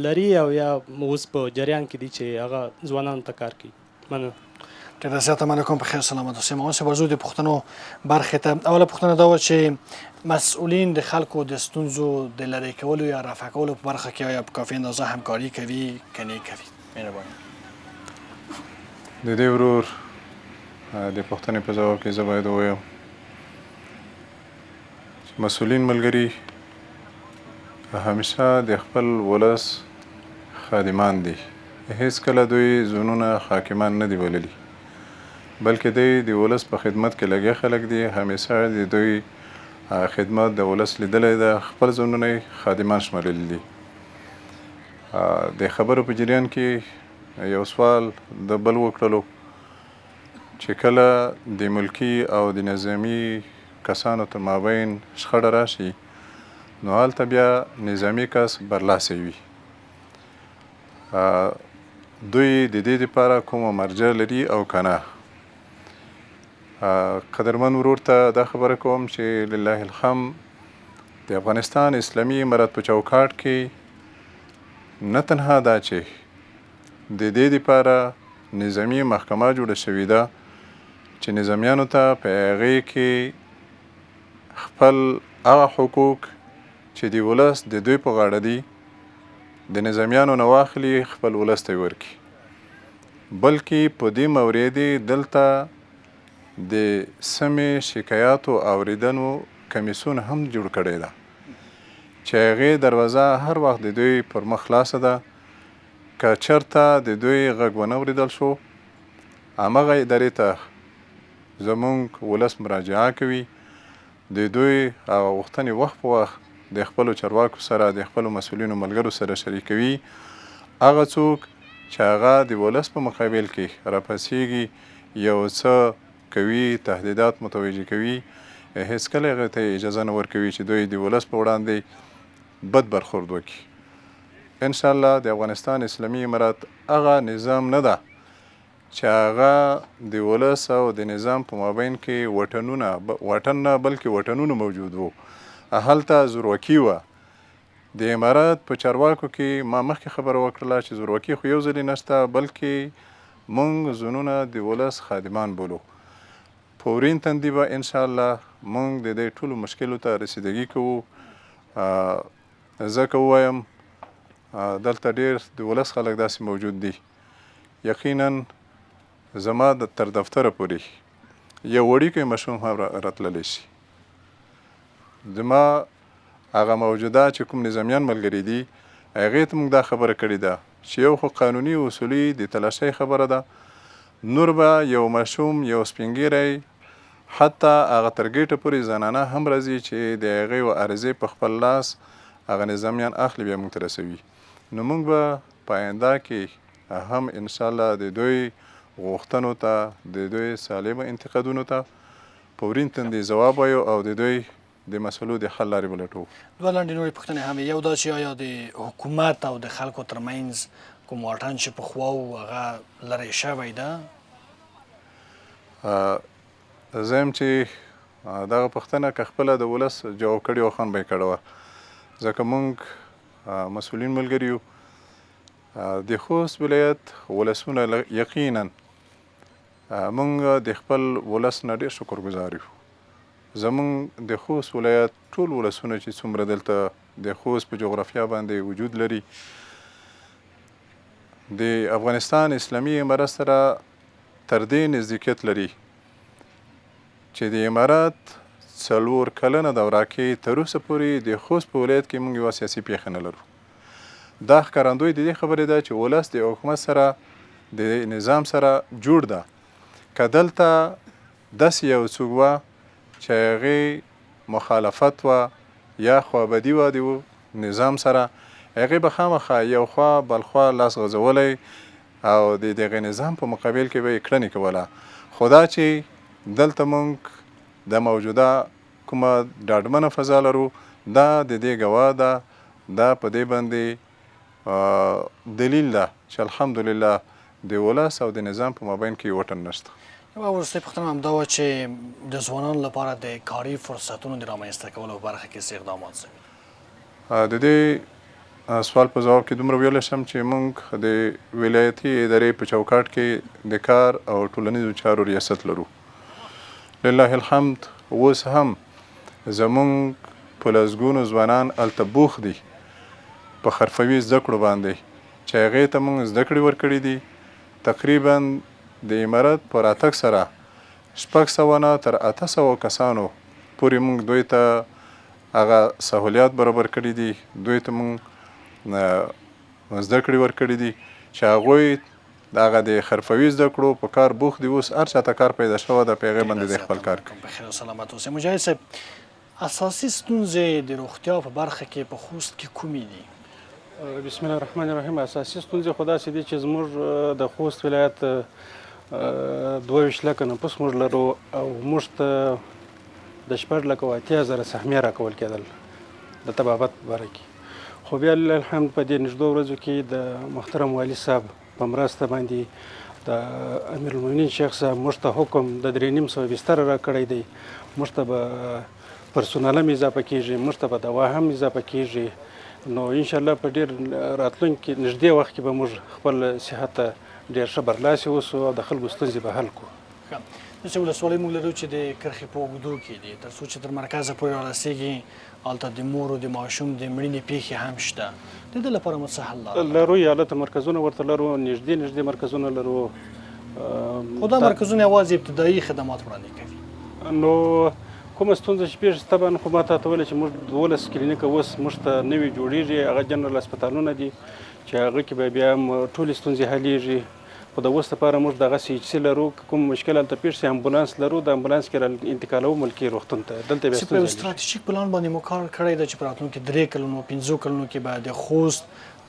Speaker 11: لري او یا اوس په جریان کې دي چې هغه ځوانانو ته کار کوي؟ مننه.
Speaker 2: ډېره زیاته مننه کوم. په خیر سلامت اوسئ. معاون صاحب ورځو د پوښتنو برخې ته. اوله پوښتنه دا وه چې مسؤلین د خلکو د ستونزو د لرې کولو یا رفع کولو په برخه کې آیا په کافي اندازه همکاري کوي که نه کوي؟ مهرباني.
Speaker 1: د دې ورور د پوښتنې په ځواب کې زه باید ووایم مسؤلین ملګري همیشه د خپل ولس خادمان دي، هیڅ کله دوی ځانونه حاکمان نه دي بللي، بلکې دوی د ولس په خدمت کې لګیا خلک دي. همیشه د دوی خدمت د ولس لیدلی ده، خپل ځانونه خادمان شمارلی دي. د خبرو په جریان کې یو سوال د بل وکړلو چې کله د ملکي او د نظامي کسانو تر مابین شخړه راشي نو هلته بیا نظامي کس برلاسی وي. دوی د دې دپاره کومه مرجع لري او که نه. قدرمن ورور ته دا خبره کوم چې لله الحمد د افغانستان اسلامي امارت په چوکاټ کې نه تنها دا چې د دې دپاره نظامي محکمه جوړه شوې ده چې نظامیانو ته په هغې کې خپل هغه حقوق چې د ولس د دوی په غاړه دي د نظامیانو نه واخلي خپل ولس ته ورکړي، بلکې په دې مورد دلته د سمې شکایاتو اوریدنو کمیسیون هم جوړ کړی ده چې هغې دروازه هر وخت د دوی پر مخ خلاصه ده. که چېرته د دوی غږ ونه اورېدل شو همغه ادارې ته زموږ ولس مراجعه کوي، د دوی هغه غوښتنې وخت په وخت د خپلو چارواکو سره د خپلو مسؤلینو ملګرو سره شریکوي. هغه څوک چې هغه د ولس په مقابل کې راپاڅېږي یو څه کوي، تهدیدات متوجه کوي، هیڅ کله هغې ته اجازه نه ورکوي چې دوی د ولس په وړاندې بد برخورد وکړي. انشاءالله د افغانستان اسلامي امارت هغه نظام نه ده چې هغه د ولس او د نظام په مابین کې وطن نه بلکې وطنونه موجود وو. هلته زورواکي وه. د امارت په چارواکو کې ما مخکې خبره وکړله چې زورواکي خو یو ځلې نشته، بلکې موږ ځانونه د ولس خادمان بولو. په ورین تندي به انشاءالله موږ د دې ټولو مشکلو ته رسیدګي کوو. زه که ووایم دلته ډېر د ولس خلک داسې موجود دي، یقینا زما تر دفتره پورې یو وړوکی ماشوم هم راتللی شي. زما هغه موجوده چې کوم نظامیان ملګري دي هغې ته موږ دا خبره کړې ده چې یو خو قانوني اصولي د تلاشۍ خبره ده، نور به یو ماشوم یو سپین ږیری حتی هغه تر ګیټه پورې زنانه هم راځي چې د هغې و عرضې په خپل لاس هغه نظامیان اخلي بیا موږ ته رسوي. نو موږ به په آینده کې هم انشاءالله د دوی غوښتنو ته د دوی سالمه انتقادونو ته په ورین تندي ځواب وایو او د دوی د مسلو د حل لارې ولټوو.
Speaker 2: دوه لنډې نورې پوښتنې هم یو دا چې آیا د حکومت او د خلکو ترمنځ کوم واټن چې پخوا و هغه لرې شوی ده؟
Speaker 1: زه یم چې دغه پوښتنه که خپله د ولس جواب کړې وه خوند به یې کړې وه، ځکه موږ مسؤلین ملګري یو. د خوست ولایت ولسونه یقینا موږ د خپل ولس نه ډېر شکرګزار یو. زموږ د خوست ولایت ټول ولسونه چې څومره دلته د خوست په جغرافیا باندې وجود لري د افغانستان اسلامي امارت سره تر دې نزدېکیت لري چې د امارت 4 کلنه دوره کې تر اوسه پورې د خوست په ولایت کې موږ یوه سیاسي پیښه نه لرو. دا ښکارندوی د دې خبرې ده چې ولس د حکومت سره د نظام سره جوړ ده. که دلته داسې یو څوک وه چې هغې مخالفت وه یا خوابدي وه د نظام سره، هغې به خامخا یو خوا بل خوا لاس غځولی او د دغه نظام په مقابل کې به یې کړنې کوله. خو دا چې دلته موږ د موجوده کومه ډاډمنه فضا لرو دا د دې ګواه ده. دا په دې باندې دلیل ده چې الحمدلله د ولس او د نظام په مابین کې وټن نشته.
Speaker 2: یوه وروستۍ پوښتنه همدا وه چې د ځوانانو لپاره د کاري فرصتونو د رامنځته کولو په برخه کې څه اقدامات شوي؟
Speaker 1: د دې سوال په ځواب کې دومره ویلی شم چې موږ د ولایتي ادارې په چوکاټ کې د کار او ټولنیزو چارو ریاست لرو. لله الحمد اوس هم زموږ په لسګونو ځوانان هلته بوخت دي په حرفوي زده کړو باندې چې هغې ته موږ زده کړې ورکړي دي. تقریبا د امارت په راتګ سره 600 نه تر 800 کسانو پورې موږ دوی ته هغه سهولیات برابر کړي دي. دوی ته موږ زده کړې ورکړي دي چې هغوی دغه د حرفوي زده کړو په کار بوخت دي. اوس هر چاته کار پیدا شوی ده، په هغې باندې د خپل کار کوي.
Speaker 2: بخیر او سلامت اوسئ. مجاهد صاحب، اساسي ستونزې د روغتیا په برخه کې په خوست کې کومې دي؟
Speaker 3: بسم الله الرحمن الرحیم. اساسي ستونزې خو داسې دي چې زموږ د خوست ولایت 22 لکه نفوس موږ لرو او موږ ته د 4,80,000 سهمیه راکول کېدل د طبابت په باره کې. خو بیا لله الحمد په دې نږدو ورځو کې د محترم والي صاحب په مرسته باندې د امیرالمؤمنین شیخ صاحب موږ ته حکم د 3,500 بستر راکړی دی. موږ ته به پرسونل هم اضافه کېږي، موږ ته به دوا هم اضافه کېږي. نو انشاءالله په ډېر راتلونکي نږدې وخت کې به موږ خپل صحت ته ډېر ښه برلاسي اوسو او د خلکو ستونزې به حل کړو.
Speaker 2: داسې ولسوالۍ موږ لرو چې د کرښې په اوږدو کې دي، تر څو چې تر مرکزه پورې رارسېږي. هلته د مور او د ماشوم د مړینې پیښې هم شته. د دې لپاره مو څه حل
Speaker 3: لرو؟ یا هلته مرکزونه ورته لرو، نږدې مرکزونه لرو.
Speaker 2: خو دا مرکزونه یوازې ابتدایي خدمات وړاندې کوي.
Speaker 3: نو کومه ستونزه چې پیښ طبعا خو ما ته ویل چې موږ 12 کلینیکه اوس موږ ته نوي جوړیږي، هغه جنرال هسپتالونه دي چې هغه کې به بیا هم ټولې ستونزې حلیږي. خو د اوس لپاره موږ دغسې HC لرو، کوم مشکل هلته پیښ شي امبولانس لرو، د امبولانس کې انتقالوو ملکي روغتون ته. دلته بیا
Speaker 2: ستونزه په ستراتیژیک پلان باندې مو کار کړی ده چې په راتلونکي 3 کلونو 15 کلونو کې به د خوست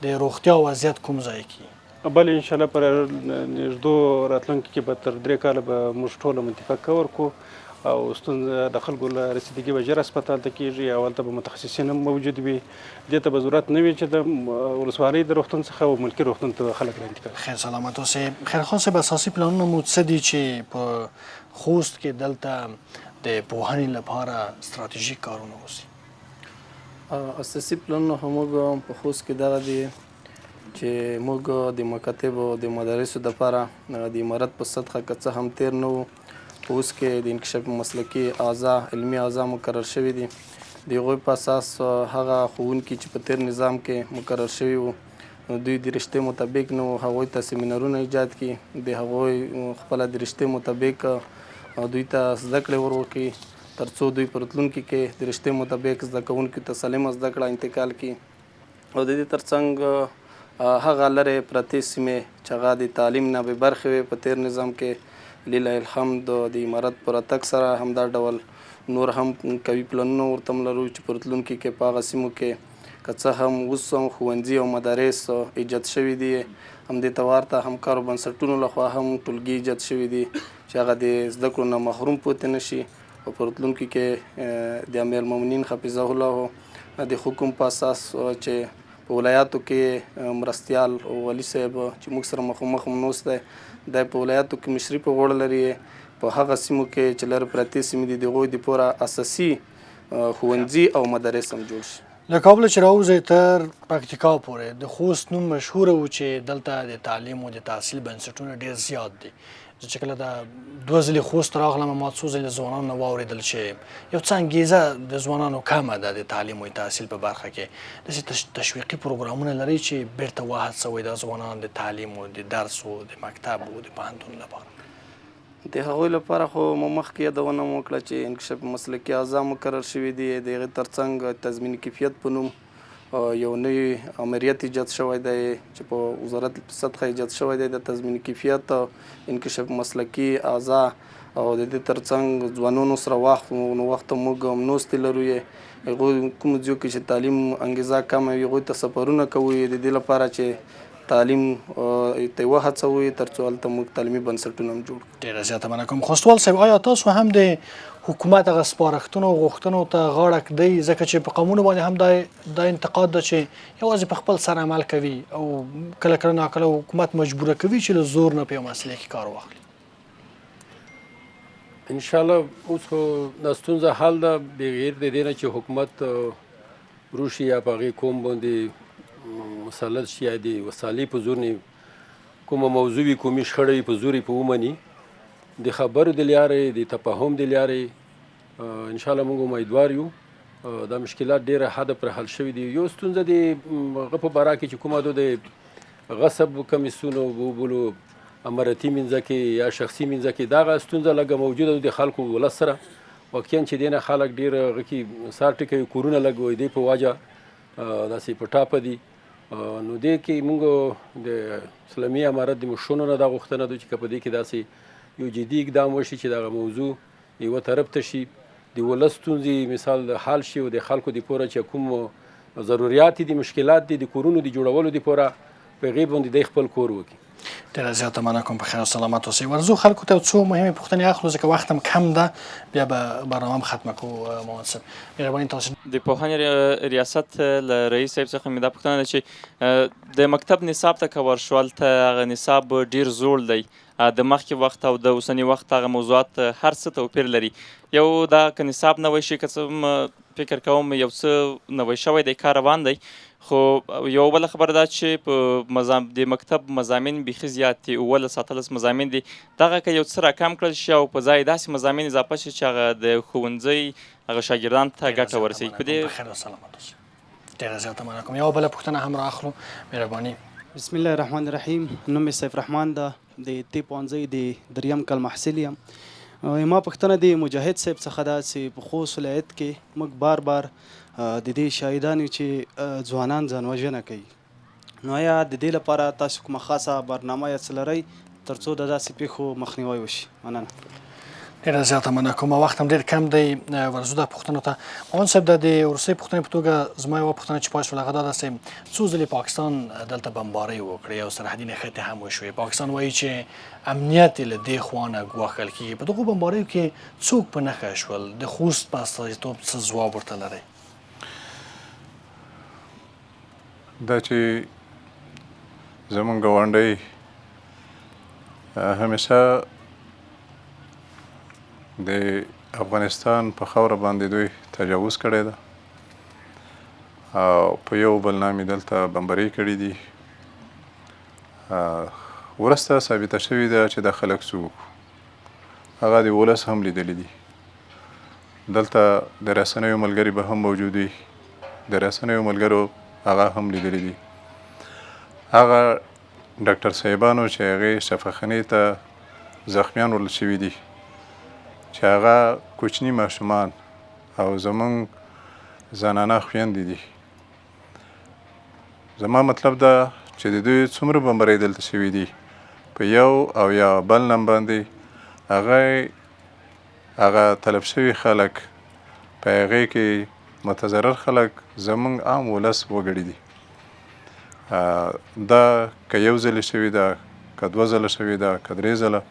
Speaker 2: د روغتیا وضعیت کوم ځای کې؟
Speaker 3: بله انشاءالله پر نږدو راتلونکي کې به تر 3 کاله به موږ ټوله منطقه کور کړو او ستونزه د خلکو له رسیدګي به ژر هسپتال ته کېږي او هلته به متخصصین هم موجود وي. دې ته به ضرورت نه وي چې د ولسوالۍ د روغتون څخه او ملکي روغتون ته خلک راانتقال.
Speaker 2: خیر سلامت اوسئ. خیرخان صاحب، اساسي پلانونه مو څه دي چې په خوست کې دلته د پوهنې لپاره ستراتیژیک کارونه وشي؟
Speaker 4: اساسي پلانونه موږ په خوست کې دغه دي چې موږ د مکاتبو د مدارسو دپاره د امارت په سطحه که څه هم تیر نه وو، اوس کې د انکشاف مسلکي اعضا علمي اعضا مقرر شوي دي. د هغوی په اساس هغه ښوونکي چې په تیر نظام کې مقرر شوي وو دوی د رشتې مطابق نو هغوی ته سیمینارونه ایجاد کړي، د هغوی خپله د رشتې مطابق دوی ته زده کړې ور وکړي تر څو دوی په راتلونکي کې د رشتې مطابق زده کوونکو ته سالمه زده کړه انتقال کړي. او د دې تر څنګ هغه لرې پرتې سیمې چې هغه د تعلیم نه بې برخې وې په تیر نظام کې لله الحمد د امارت په راتګ سره همدا ډول نور هم قوي پلانونه ورته هم لرو چې په راتلونکي کې په هغه سیمو کې که څه هم اوس هم ښوونځي او مدارس ایجاد شوي دي، همدې ته ورته همکارو بنسټونو لخوا هم ټولګي ایجاد شوي دي چې هغه د زده کړو نه محروم پاتې نه شي او په راتلونکي کې د امیرالمؤمنین حفظه الله د حکم په اساس چې په ولایاتو کې مرستیال والي صاحب چې موږ سره مخامخ ناست دی، دی په ولایاتو کې مشري په غاړه لري، په هغه سیمو کې چې لرې پرتې سیمې دي د هغوی دپاره اساسي ښوونځي او مدارس هم جوړ شي.
Speaker 2: له کابل چې راوځئ تر پکتیکا پورې د خوست نوم مشهوره و چې دلته د تعلیم او د تحصیل بنسټونه ډېر زیات دي. زه چې کله د 2 ځلې خوست راغلم ما څو ځلې له ځوانانو نه واورېدل چې یو څه انګیزه د ځوانانو کمه ده د تعلیم او تحصیل په برخه کې. داسې تشویقي پروګرامونه لري چې بیرته وهڅوئ د ځوانانو د تعلیم او د درس او د مکتب او د پوهنتون لپاره؟
Speaker 4: د هغوی لپاره خو ما مخکې یادونه مو وکړه چې انکشاف مسلکي اعضا مقرر شوي دي، د هغې ترڅنګ تضمین کیفیت په نوم یو نوی امریت ایجاد شوی دی چې په وزارت په سطحه ایجاد شوی دی د تضمین کیفیت انکشاف مسلکي اعضا او د دې ترڅنګ ځوانانو سره وخت موږ هم ناستې لرو. هغوی کومو ځایو کې چې تعلیم انګیزه کمه وي هغوی ته سفرونه کوو د دې لپاره چې تعلیم ته وهڅوي تر څو هلته موږ تعلیمي بنسټونه هم جوړ کړو.
Speaker 2: ډېره زیاته مننه کوم. خوستوال صاحب آیا تاسو هم د حکومت هغه سپارښتنو او غوښتنو ته غاړه ږدئ؟ ځکه چې په قومونو باندې هم دا انتقاد ده چې یوازې په خپل سر عمل کوي او کله کله ناکله حکومت مجبوره کوي چې له زور نه په یو مسئله کې کار واخلي.
Speaker 5: انشاءالله اوس خو دا ستونزه حل ده بغیر د دې نه چې حکومت روشي یا په هغې قوم باندې مسلط شي یا د وسالې په زور نه کومه موضوع وي قومي شخړه وي په زور یې په ومني د خبرو د لارې د تفاهم د لارې انشاءالله موږ امیدوار یو دا مشکلات ډېره حده پر حل شوي دي. یو ستونزه د هغه په باره کې چې کومه د غصب کمیسیونو وبولو امارتي منځه کې یا شخصي منځه کې دغه ستونزه لږه موجوده د خلکو ولس سره واقعا چې دی نه خلک ډېر هغه کې سار ټکوي کورونه لګوي دی په وجه داسې په ټاپه دي. نو دې کې موږ د اسلامي امارت د مشرانو نه دا غوښتنه ده چې که په دې کې داسې یو جدي اقدام وشي چې دغه موضوع یوه طرف ته شي د ولس ستونزې مثال حل شي او د خلکو دپاره چې کوم ضروریات دي مشکلات دي د کورونو د جوړولو دپاره په هغې باندې دی خپل کور وکړي.
Speaker 2: ډېره زیاته مننه کوم. په خیر او سلامت اوسئ. ورځو خلکو ته څو مهمې پوښتنې اخلو ځکه وخت هم کم ده بیا به برنامه هم ختمه کوو. محمد صاحب مهرباني تاسو
Speaker 9: د پوهنې ریاست له رئیس صاحب څخه مې دا پوښتنه ده چې د مکتب نصاب ته که ورشول ته هغه نصاب ډېر زوړ دی، د مخکې وخت او د اوسني وخت هغه موضوعات هر څه توپیر لري. یو دا که نصاب نوی شي که څه فکر کوم یو څه نوی شوی دی کار روان دی، خو یو بله خبره دا چې په د مکتب مضامین بیخي زیات دي، 17 مضامین دي. دغه که یو څه راکم کړل شي او په ځای داسې مضامین اضافه شي چې هغه د ښوونځي هغه شاګردانو ته ګټه ورسوي. په دې
Speaker 2: خیر او سلامت اوسئ. ډېره زیاته مننه کوم. یوه بله پوښتنه هم را اخلو. مهرباني.
Speaker 12: بسم الله الرحمن الرحیم. نوم مې سیف رحمان ده، د دې پوهنځي د دریم کال محصل یم. ما پوښتنه د مجاهد صاحب څخه ده چې په خوست ولایت کې موږ بار بار د دې شاهدان یو چې ځوانان ځان وژنه کوي، نو آیا د دې لپاره تاسو کومه خاصه برنامه یا څه لرئ تر څو د داسې پیښو مخنیوی وشي؟ مننه.
Speaker 2: ډېره زیاته مننه کوم. وخت هم ډېر کم دی. ورځو د پوښتنو ته محمد صاحب د وروستۍ پوښتنې په توګه زما یوه پوښتنه چې پای شوله هغه دا ده چې څو ځلې پاکستان دلته بمبارۍ وکړې او سرحدي نښتې هم وشوې. پاکستان وایي چې امنیت یې له دې خوا نه ګواښل کېږي. په دغو بمباریو کې څوک په نښه شول؟ د خوست په استازیتوب څه ځواب ورته لرئ؟
Speaker 1: دا چې زمونږ ګاونډی همیشه د افغانستان په خاوره باندې دوی تجاوز کړی ده او په یو بل نام یې دلته بمبرۍ کړي دي. وروسته ثابته شوې ده چې دا خلک څوک هغه د ولس هم لیدلی دي. دلته د رسنیو ملګري به هم موجود وي، د رسنیو ملګرو هغه هم لیدلی دي. هغه ډاکټر صاحبانو چې هغې شفاخانې ته زخمیان وړل شوي دي چې هغه کوچني ماشومان او زمونږ زنانه خویندې دي. زما مطلب ده چې د دوی څومره بمبرۍ دلته شوي دي په یو او یا بل نم باندې هغه طلب شوي خلک په هغې کې متضرر خلک زمونږ عام ولس وګړي دي. دا که یو ځلې شوې ده، که دوه ځله شوې ده، که درې ځله،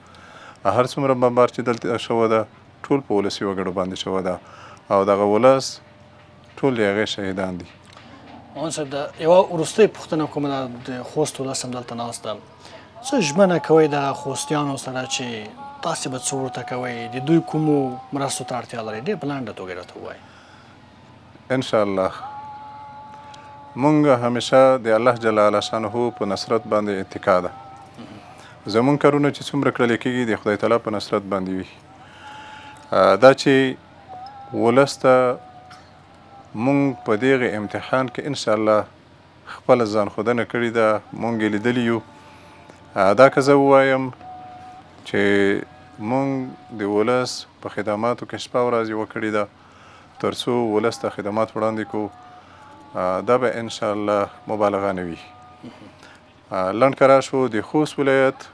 Speaker 1: هر څومره بمبار چې دلته شوی ده ټول په ولسي وګړو باندې شوی ده او دغه ولس ټول د هغې شهیدان دي.
Speaker 2: مهندس صاحب د یوه وروستۍ پوښتنه کومه ده، د خوست ولس هم دلته ناست ده، څه ژمنه کوئ دغه خوستیانو سره چې تاسې به څه ورته کوئ، د دوی کومو مرستو ته اړتیا لرئ؟ ډېر په لنډه توګه راته ووایئ.
Speaker 1: انشاءالله مونږ همیشه د الله جل شانه په نصرت باندې اتکا ده. زمونږ کارونه چې څومره کړلی کېږي د خدای تعالی په نصرت باندې وي. دا چې ولس ته مونږ په دغه امتحان کې انشاءالله خپله ځان ښودنه کړې ده، مونږ یې لیدلي یو. دا که زه ووایم چې مونږ د ولس په خدماتو کې شپه ورځ یوه کړې ده تر څو ولس ته خدمات وړاندې کړو. دا به انشاءالله مبالغه نه وي. لنډ کرا شو د خوست ولایت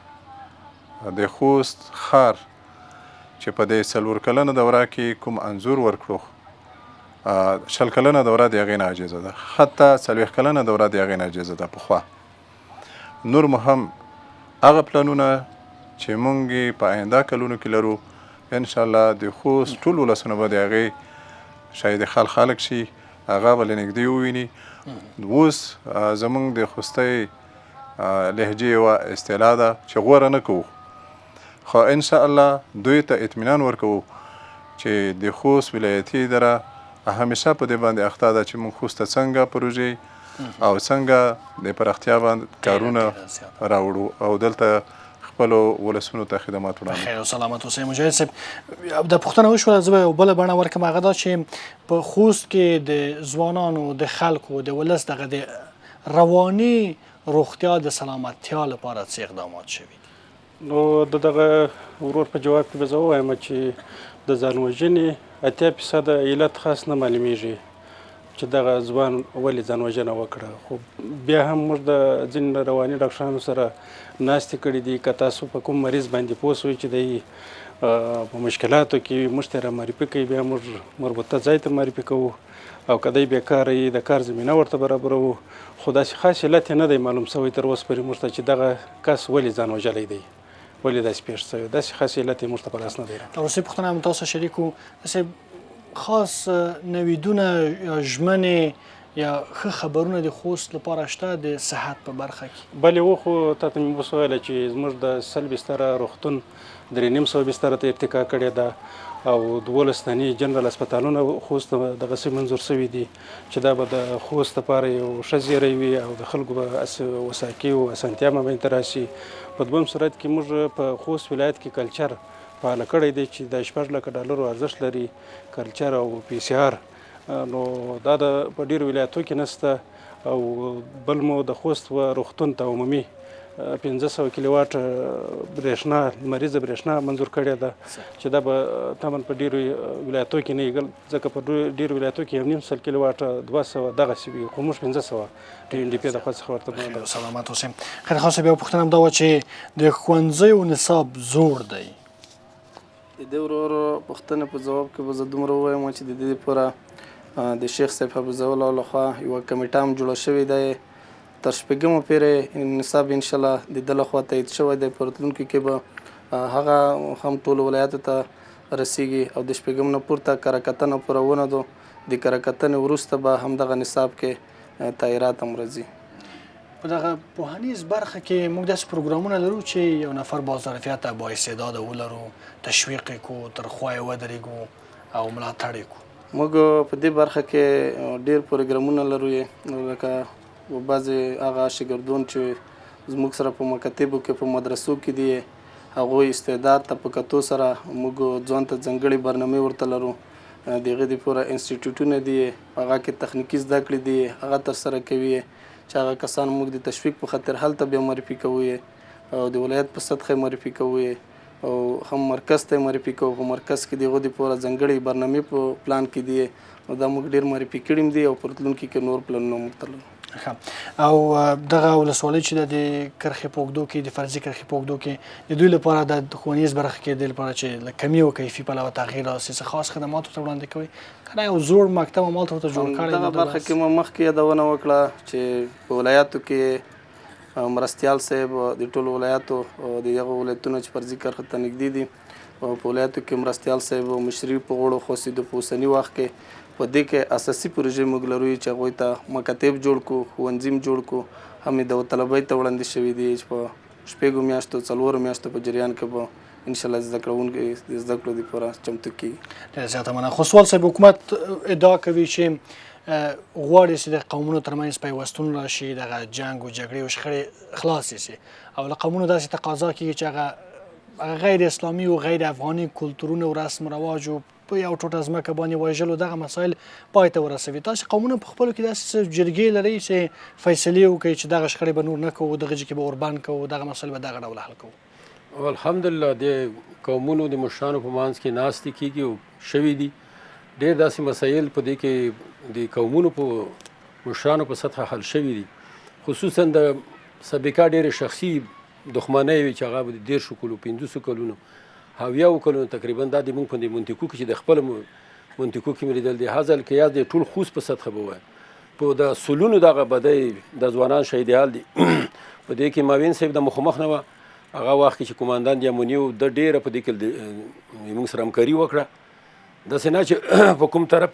Speaker 1: د خوست ښار چې په دې 4 کلنه دوره کې کوم انځور ورکړو، 20 کلنه دوره د هغې نه عاجزه ده، حتی 40 کلنه دوره د هغې نه عاجزه ده. پخوا نور مو هم هغه پلانونه چې مونږ په آینده کلونو کې لرو انشاءالله د خوست ټول ولسونه به د هغې شاید خلک شي، هغه به له نږدې وویني. اوس زمونږ د خوستۍ لهجې یوه اصطلاح ده چې غوره نه کوو، خو انشاءالله دوی ته اطمینان ورکوو چې د خوست ولایتي اداره همیشه په دې باندې اخته ده چې موږ خوست ته څنګه پروژې او څنګه د پراختیا باندې کارونه راوړو او دلته خپلو ولسونو ته خدمات وړاندې.
Speaker 2: خیر او سلامت اوسئ. مجاهد صاحب د پوښتنه وشوله، زه به یو بله بڼه ورکړم، هغه دا چې په خوست کې د ځوانانو، د خلکو، د ولس دغه د رواني روغتیا د سلامتیا لپاره څه اقدامات شوي دي؟
Speaker 3: نو د دغه ورور په جواب کې به زه ووایم چې د ځان وژنې 80% علت خاص نه معلومیږي چې دغه ځوان ولې ځان وژنه وکړه. خو بیا هم موږ د ځینې رواني ډاکټرانو سره ناستې کړي دي، که تاسو په کوم مریض باندې پوه شوئ چې دی په مشکلاتو کې موږ ته را معرفي کوي، بیا موږ مربوطه ځای ته معرفي کوو، او که دی بېکاره یي د کار زمینه ورته برابروو. خو داسې خاص علت یې نه دی معلوم شوی تر اوسه پورې موږ ته چې دغه کس ولې ځان وژلی دی، ولې داسې پېښ شوی، داسې خاص علت یې موږ ته په لاس نه دی.
Speaker 2: وروستۍ پوښتنه هم تاسو شریک وو، داسې خاص نویدونه یا ژمنې یا ښه خبرونه د خوست لپاره شته د صحت په برخه کې؟
Speaker 3: بلې و، خو تا ته مې اوس وویله چې زموږ د 100 بستره روغتون 350 بستره ته ارتقا کړې ده او 12 ثاني جنرال هسپتالونه خوست ته دغسې منظور شوي دي چې دا به د خوست لپاره یو ښه زیری وي او د خلکو به وساکي او اسانتیا به ورته راشي. په دویم صورت کې موږ په خوست ولایت کې کلچر فعاله کړی دی چې د 6 لکه ډالرو ارزښت لري، کلچر او PCR. نو دا په ډېرو ولایتو کې نشته. او بل مو د خوست روغتون ته عمومي 500 کیلو واټ برېښنا، لمریزه برېښنا منظور کړې ده چې دا به تمن په ډېرو ولایتو کې نه وي، ځکه په ډېرو ولایتو کې 1.5 کیلو واټ 200 دغسې وي، خو موږ 500 د NDP د خوا څخه ورته
Speaker 2: سلامت اوسئ. خیر خاصه بیا پوښتنه هم دا وه چې د ښوونځیو نصاب زوړ دی.
Speaker 4: د دې ورور پوښتنې په ځواب کې به زه دومره ووایم چې د دې لپاره د شیخ صاحب حفظه الله لخوا یوه کمیټه هم جوړه شوې ده، تر 6مه پورې نصاب انشاءالله د ده لخوا تایید شوی دی. په راتلونکي کې به هغه هم ټولو ولایاتو ته رسیږي او د 6 نه پورته کره کتنه پورونه ده، د کره کتنې وروسته به همدغه نصاب کې تغیرات هم راځي.
Speaker 2: په دغه پوهنیز برخه کې موږ داسې پروګرامونه لرو چې یو نفر باظرفیته با استعداده ولرو، تشویق یې کړو، تر خوا یې ودرېږو او ملاتړ یې کړو.
Speaker 4: موږ په دې برخه کې ډېر پروګرامونه لرو، لکه بعضې هغه شاګردان چې زموږ سره په مکاتبو کې په مدرسو کې دي، هغوی استعداد ته په کتو سره موږ ځان ته ځانګړې برنامې ورته لرو. د هغې دپاره انسټیټیوټونه دي، هغه کې تخنیکي زده کړې دي، هغه ترسره کوي چې هغه کسان موږ د تشویق په خاطر هلته بیا معرفي کوو او د ولایت په سطحه معرفي کوو او هم مرکز ته معرفي کوو. په مرکز کې د هغو دپاره ځانګړې برنامې په پلان کې دي، نو دا موږ ډېر معرفي کړي دي او په راتلونکي کې نور پلانونه موږ ته لرو.
Speaker 2: او دغه ولسوالۍ چې د کرښې په اوږدو کې د فرضي کرښې په اوږدو کې د دوی لپاره د ښوونیز برخه کې د لپاره چې له کمي او کیفي پلوه تغییر راسي څه خاص خدمات ورته وړاندې کوي که نه یو زوړ مکتب همالته ورته جوړ کړی
Speaker 4: دغه برخه کې مو مخکې یادونه وکړه چې په ولایاتو کې مرستیال صاحب د ټولو ولایاتو د هغو ولایتونو چې فرضي کرښې ته نږدې دي په ولایاتو کې مرستیال صاحب مشري په غوړو خوځېدو په اوسني وخت کې په دې کې اساسي پروژې موږ لرو چې هغوی ته مکاتب جوړ کړو ښوونځي هم جوړ کړو هم یې داوطلبۍ ته وړاندې شوي دي چې په شپږو میاشتو څلورو میاشتو په جریان کې به انشاءالله زده کړونکي د زده کړو دپاره چمتو کېږي.
Speaker 2: ډېره زیاته مننه. خوستوال صاحب حکومت ادعا کوي چې غواړي چې د قومونو ترمنځ پیوستون راشي دغه جنګ و جګړې و شخړې خلاصې شي او له قومونو داسې تقاضا کېږي چې هغه غیر اسلامي و غیر افغاني کلتورونه و رسم و رواج و په یو ټوټه ځمکه باندې وژل او دغه مسایل پای ته ورسوي. تاسو قومونه په خپلو کې داسې جرګې لرئ چې فیصلې وکړي چې دغه شخړې به نور نه کوو دغه ځای کې به اوربند کوو دغه مسایل به دغه ډول حل کوو؟
Speaker 5: الحمدلله د قومونو د مشرانو په منځ کې ناستې کېږي او شوي دي ډېر داسې مسایل په دې کې د قومونو په مشرانو په سطحه حل شوي دي خصوصا د سابقه ډېرې شخصي دښمنۍ وي چې هغه به د 10 کلو 15 کلونو 70 کلونو تقریبا دا د موږ په منطقو کې چې د خپل منطقو کې مې لیدل دي هزل کې یا د ټول خوست په سطحه به وایي په د سلونو دغه بدۍ د ځوانان شهیدیال دي په دې کې معاون صاحب د مخامخ نه وه هغه وخت کې چې قماندان یمني و د ډېره په دې کې موږ سره همکاري وکړه داسې نه چې په کوم طرف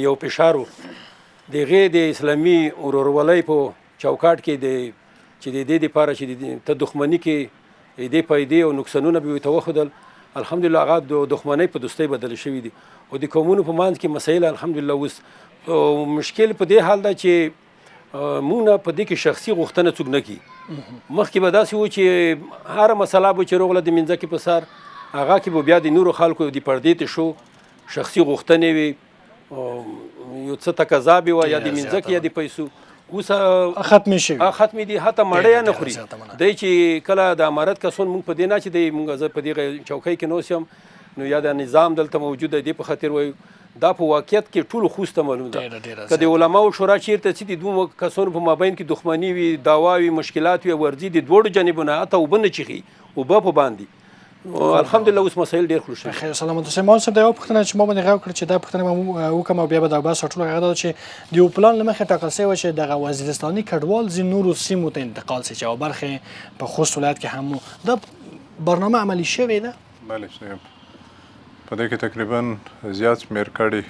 Speaker 5: یو فشار و د هغې د اسلامي ورورولۍ په چوکاټ کې د چې د دې دپاره چې ته دښمني کې دې فایدې او نقصانونه به ورته وښودل الحمدلله هغه د دښمنۍ په دوستۍ بدل شوي دي او د قومونو په منځ کې مسایل الحمدلله اوس مشکل په دې حال ده چې موږ نه په دې کې شخصي غوښتنه څوک نه کوي مخکې به داسې و چې هره مسله به چې روغله د منځکې په سر هغه کې به بیا د نورو خلکو د پردې ته شو شخصي غوښتنې وي یو څه تقاضا به وه یا د منځکې یا د پیسو اوس
Speaker 2: ختمې شوي
Speaker 5: ختمې دي حتی مړی نه خوري دی چې کله د امارت کسون موږ په دې نه چې دی موږ زه په دې چوکۍ کې نوست یم نو یا د نظام دلته موجود دی په خاطر وایو دا په واقعیت کې ټولو خوست ته معلوم ده که د علماو شورا چیرته چې د دوه کسانو په مابین کې دښمني وي دعوا وي مشکلات وي ورځي د دواړو جانبونه حتی اوبه نه چیښي اوبه په باندې الحمدلله اوس مسایل ډېر خلوص شوي.
Speaker 2: خیر سلامت اوسئ. مول صاحب دا یوه پوښتنه چې ما باندې غږ کړه چې دا پوښتنه به وکړم او بیا به دا بحث راټول هغه دا چې د یو پلان له مخې ټاکل شوی چې دغه وزیرستاني کډوال ځینې نورو سیمو ته انتقال شي چې یوه برخې په خوست ولایت کې هم دا برنامه عملي شوې ده؟
Speaker 1: بله صاحب په دې کې تقریبا زیات شمېر کډې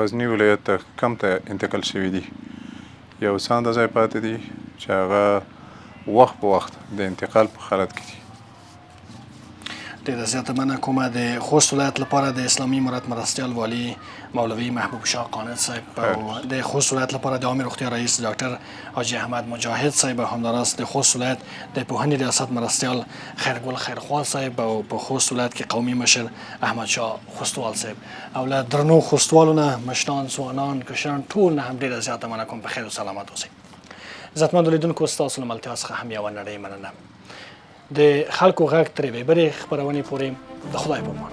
Speaker 1: غزني ولایت ته کم ته انتقال شوي دي یو څه اندازه پاتې دي چې هغه وخت په وخت د انتقال په حالت کې دي.
Speaker 2: ډېره زیاته مننه کومه د خوست ولایت لپاره د اسلامي امارت مرستیال والي مولوي محبوب شاه قانع صاحب او د خوست ولایت لپاره د عامه روغتیا رئیس ډاکټر حاجي احمد مجاهد صاحب او همداراز د خوست ولایت د پوهنې ریاست مرستیال خیرګل خیرخوا صاحب او په خوست ولایت کې قومي مشر احمد شاه خوستوال صاحب او له درنو خوستوالو نه مشران ځوانان کشران ټول نه هم ډېره زیاته مننه کوم په خیر او سلامت اوسئ. عزتمندو لیدونکو ستاسو له ملتیا څخه هم یوه نړۍ مننه. د خلکو غږ ترې بېبرې خپرونې پورې د خدای په امان.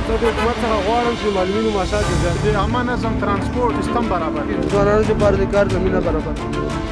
Speaker 13: زه د حکومت څخه غواړم چې معلولینو معاشات زیات د عامه نظم ترانسپورټ سیستم برابر کړي ځوانانو لپاره د کار زمینه برابر کړي.